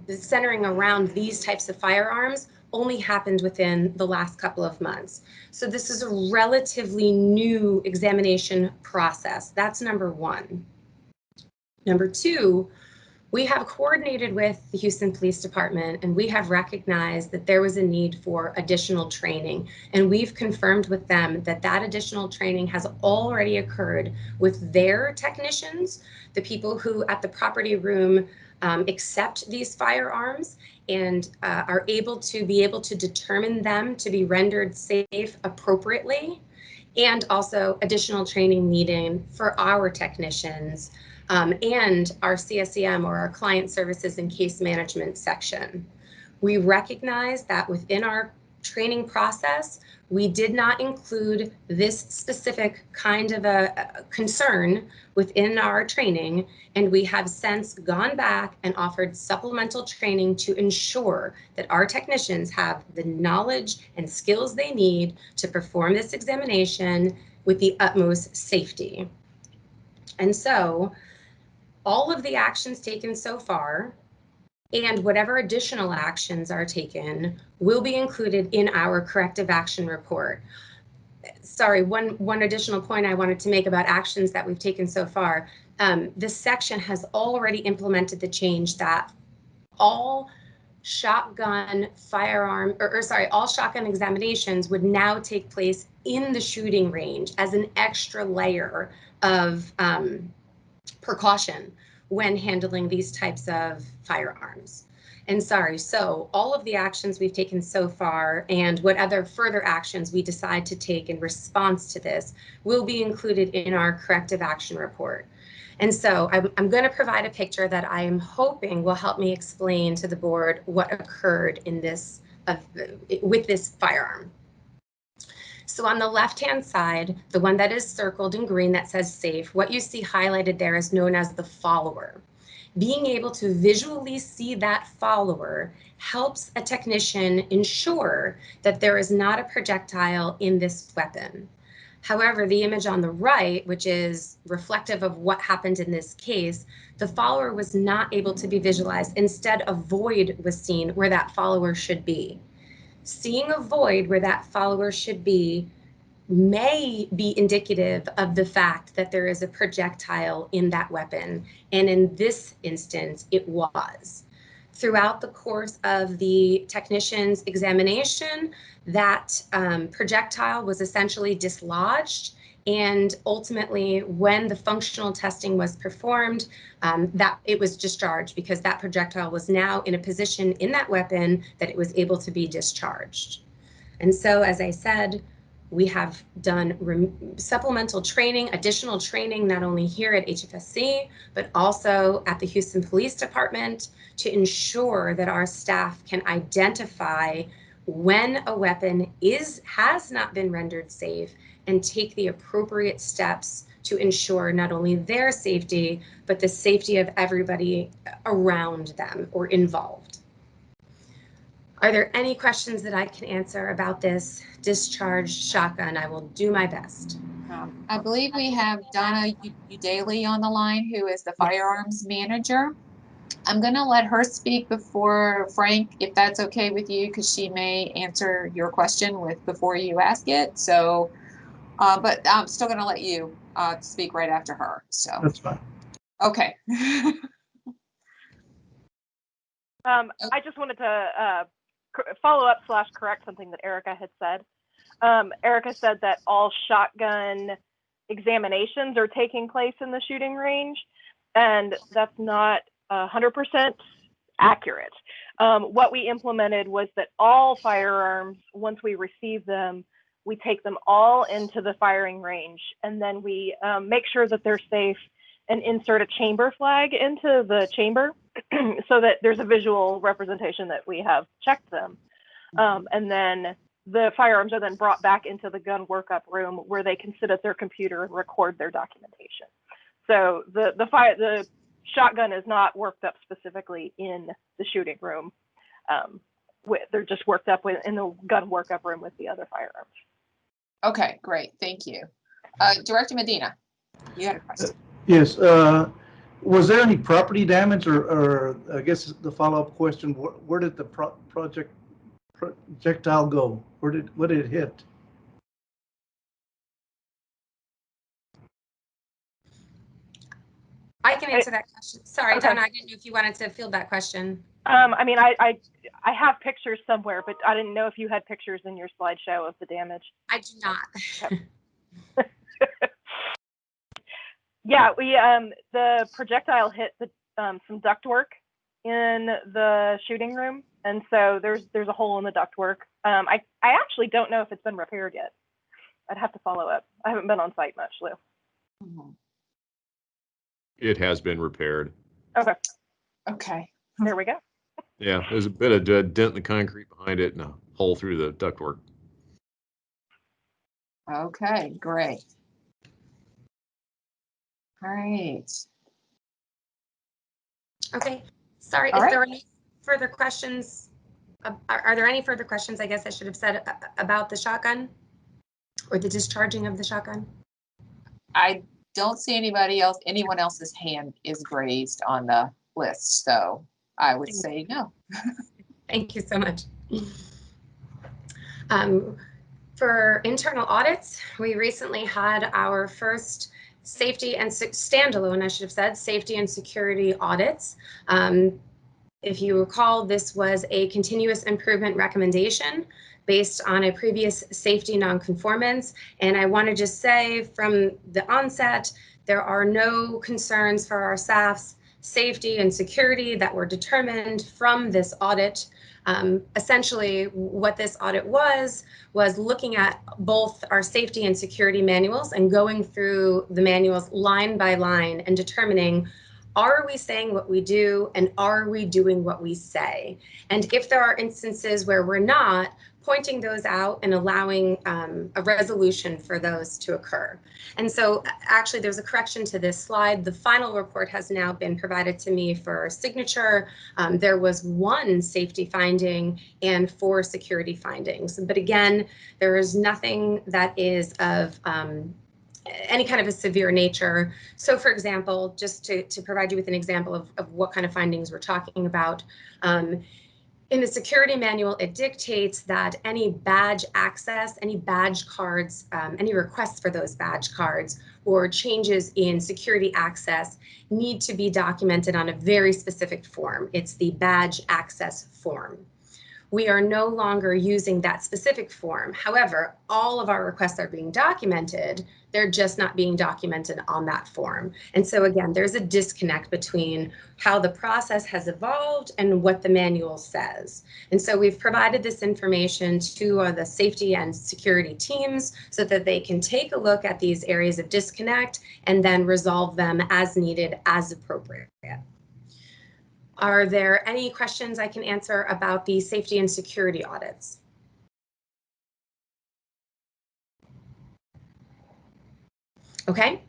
centering around these types of firearms only happened within the last couple of months. So this is a relatively new examination process. That's number one. Number two, we have coordinated with the Houston Police Department, and we have recognized that there was a need for additional training. And we've confirmed with them that that additional training has already occurred with their technicians, the people who at the property room accept these firearms and are able to determine them to be rendered safe appropriately, and also additional training needed for our technicians and our CSEM, or our Client Services and Case Management section. We recognize that within our training process, we did not include this specific kind of a concern within our training, and we have since gone back and offered supplemental training to ensure that our technicians have the knowledge and skills they need to perform this examination with the utmost safety. And so, all of the actions taken so far and whatever additional actions are taken will be included in our corrective action report. Sorry, one additional point I wanted to make about actions that we've taken so far. This section has already implemented the change that all shotgun all shotgun examinations would now take place in the shooting range as an extra layer of precaution when handling these types of firearms. And so all of the actions we've taken so far and what other further actions we decide to take in response to this will be included in our corrective action report. And so I'm going to provide a picture that I am hoping will help me explain to the board what occurred in this with this firearm. So on the left-hand side, the one that is circled in green that says safe, what you see highlighted there is known as the follower. Being able to visually see that follower helps a technician ensure that there is not a projectile in this weapon. However, the image on the right, which is reflective of what happened in this case, the follower was not able to be visualized. Instead, a void was seen where that follower should be. Seeing a void where that follower should be may be indicative of the fact that there is a projectile in that weapon. And in this instance, it was. Throughout the course of the technician's examination, that projectile was essentially dislodged. And ultimately, when the functional testing was performed, that it was discharged because that projectile was now in a position in that weapon that it was able to be discharged. And so, as I said, we have done supplemental training, additional training, not only here at HFSC, but also at the Houston Police Department to ensure that our staff can identify when a weapon has not been rendered safe and take the appropriate steps to ensure not only their safety, but the safety of everybody around them or involved. Are there any questions that I can answer about this discharged shotgun? I will do my best. I believe we have Donna Udaley on the line, who is the firearms manager. I'm going to let her speak before Frank, if that's okay with you, because she may answer your question before you ask it. So, but I'm still going to let you speak right after her. So that's fine. Okay. I just wanted to follow up / correct something that Erica had said. Erica said that all shotgun examinations are taking place in the shooting range, and that's not 100% accurate. What we implemented was that all firearms, once we receive them, we take them all into the firing range, and then we make sure that they're safe and insert a chamber flag into the chamber so that there's a visual representation that we have checked them. And then the firearms are then brought back into the gun workup room where they can sit at their computer and record their documentation. So the shotgun is not worked up specifically in the shooting room. They're just worked up in the gun workup room with the other firearms. Okay, great. Thank you. Director Medina, you had a question. Yes. Was there any property damage or I guess the follow-up question, where did the project projectile go? What did it hit? I can answer that question. Sorry, Okay. Donna, I didn't know if you wanted to field that question. I mean, I have pictures somewhere, but I didn't know if you had pictures in your slideshow of the damage. I do not. Yeah, we the projectile hit some ductwork in the shooting room, and so there's a hole in the ductwork. I actually don't know if it's been repaired yet. I'd have to follow up. I haven't been on site much, Lou. It has been repaired. Okay, Okay. there we go. Yeah, there's a bit of a dent in the concrete behind it and a hole through the ductwork. Okay, great. All right. Okay, sorry, All if right. there are any further questions, are there any further questions, I guess I should have said, about the shotgun or the discharging of the shotgun? I don't see anyone else's hand is raised on the list, so I would say no. Thank you so much. For internal audits, we recently had our first safety and standalone, I should have said, safety and security audits. If you recall, this was a continuous improvement recommendation based on a previous safety nonconformance. And I want to just say from the onset, there are no concerns for our staff's safety and security that were determined from this audit. Essentially, what this audit was looking at both our safety and security manuals and going through the manuals line by line and determining, are we saying what we do and are we doing what we say? And if there are instances where we're not, pointing those out and allowing a resolution for those to occur. And so actually there's a correction to this slide. The final report has now been provided to me for signature. There was 1 safety finding and 4 security findings. But again, there is nothing that is of any kind of a severe nature. So for example, just to provide you with an example of what kind of findings we're talking about, in the security manual, it dictates that any badge access, any badge cards, any requests for those badge cards or changes in security access need to be documented on a very specific form. It's the badge access form. We are no longer using that specific form. However, all of our requests are being documented. They're just not being documented on that form. And so again, there's a disconnect between how the process has evolved and what the manual says. And so we've provided this information to the safety and security teams so that they can take a look at these areas of disconnect and then resolve them as needed, as appropriate. Are there any questions I can answer about the safety and security audits? Okay.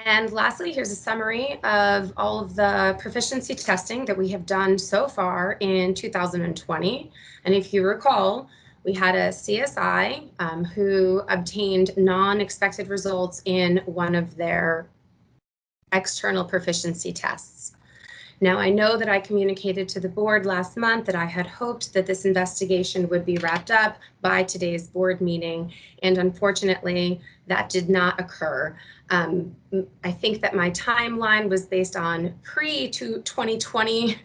And lastly, here's a summary of all of the proficiency testing that we have done so far in 2020. And if you recall, we had a CSI who obtained non-expected results in one of their external proficiency tests. Now, I know that I communicated to the board last month that I had hoped that this investigation would be wrapped up by today's board meeting, and unfortunately, that did not occur. I think that my timeline was based on pre-2020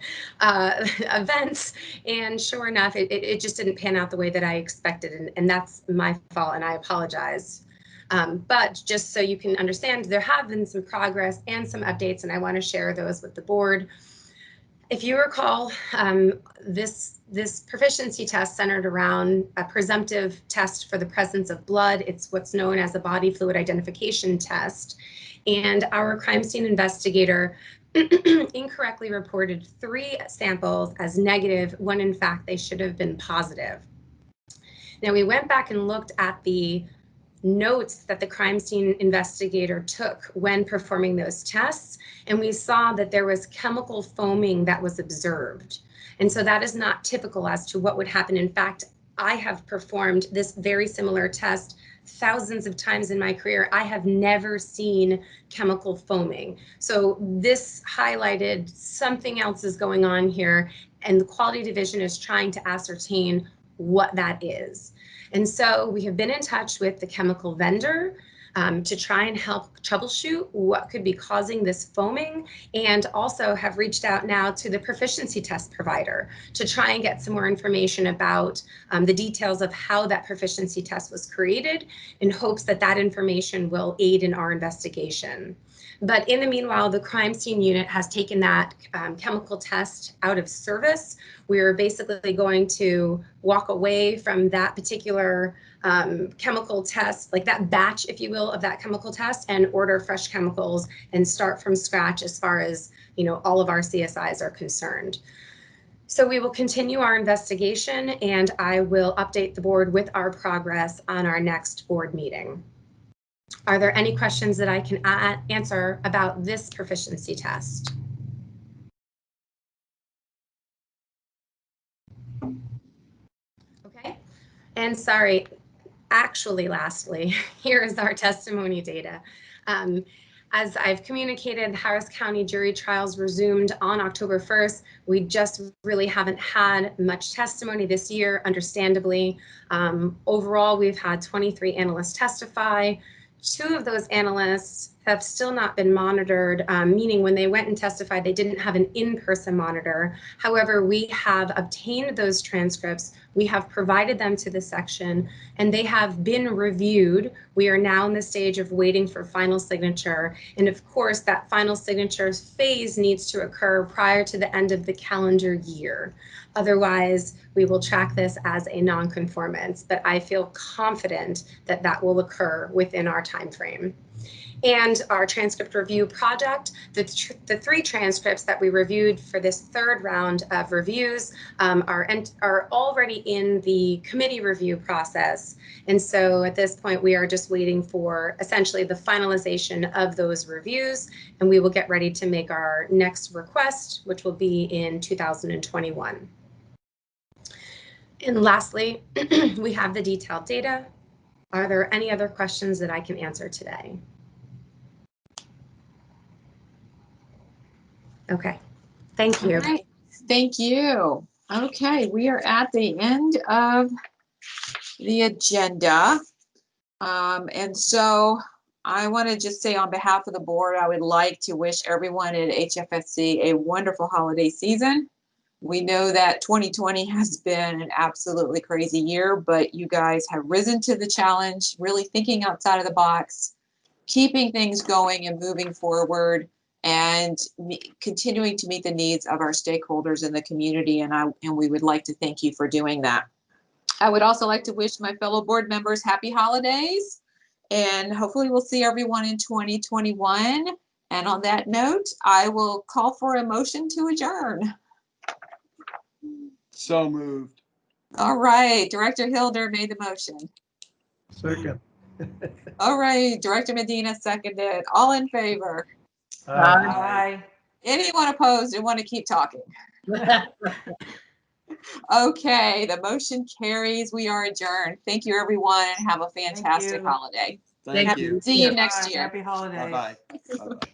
events, and sure enough, it just didn't pan out the way that I expected, and that's my fault, and I apologize. But just so you can understand, there have been some progress and some updates, and I want to share those with the board. If you recall, this proficiency test centered around a presumptive test for the presence of blood. It's what's known as a body fluid identification test. And our crime scene investigator incorrectly reported 3 samples as negative when in fact they should have been positive. Now we went back and looked at the notes that the crime scene investigator took when performing those tests, and we saw that there was chemical foaming that was observed. And so that is not typical as to what would happen. In fact, I have performed this very similar test thousands of times in my career. I have never seen chemical foaming. So this highlighted something else is going on here, and the quality division is trying to ascertain what that is. And so we have been in touch with the chemical vendor to try and help troubleshoot what could be causing this foaming, and also have reached out now to the proficiency test provider to try and get some more information about the details of how that proficiency test was created, in hopes that that information will aid in our investigation. But in the meanwhile, the crime scene unit has taken that chemical test out of service. We're basically going to walk away from that particular chemical test, like that batch, if you will, of that chemical test, and order fresh chemicals and start from scratch as far as, you know, all of our CSIs are concerned. So we will continue our investigation, and I will update the board with our progress on our next board meeting. Are there any questions that I can answer about this proficiency test? Okay, and sorry, actually, lastly, here is our testimony data. As I've communicated, Harris County jury trials resumed on October 1st. We just really haven't had much testimony this year, understandably. Overall, we've had 23 analysts testify. 2 of those analysts have still not been monitored, meaning when they went and testified, they didn't have an in-person monitor. However, we have obtained those transcripts. We have provided them to the section, and they have been reviewed. We are now in the stage of waiting for final signature. And of course, that final signature phase needs to occur prior to the end of the calendar year. Otherwise, we will track this as a non-conformance, but I feel confident that that will occur within our time frame. And our transcript review project, the 3 transcripts that we reviewed for this 3rd round of reviews are already in the committee review process. And so at this point, we are just waiting for essentially the finalization of those reviews, and we will get ready to make our next request, which will be in 2021. And lastly, we have the detailed data. Are there any other questions that I can answer today? Okay, thank you. Right. Thank you. Okay, we are at the end of the agenda. And so I want to just say on behalf of the board, I would like to wish everyone at HFSC a wonderful holiday season. We know that 2020 has been an absolutely crazy year, but you guys have risen to the challenge, really thinking outside of the box, keeping things going and moving forward, and continuing to meet the needs of our stakeholders in the community. And we would like to thank you for doing that. I would also like to wish my fellow board members happy holidays, and hopefully we'll see everyone in 2021. And on that note, I will call for a motion to adjourn. So moved. All right, Director Hilder made the motion. Second. All right, Director Medina seconded. All in favor? Aye. Anyone opposed and want to keep talking? Okay, the motion carries. We are adjourned. Thank you, everyone, and have a fantastic you. holiday. Thank you. See you next Bye. year. Happy holidays. Bye-bye. Bye-bye.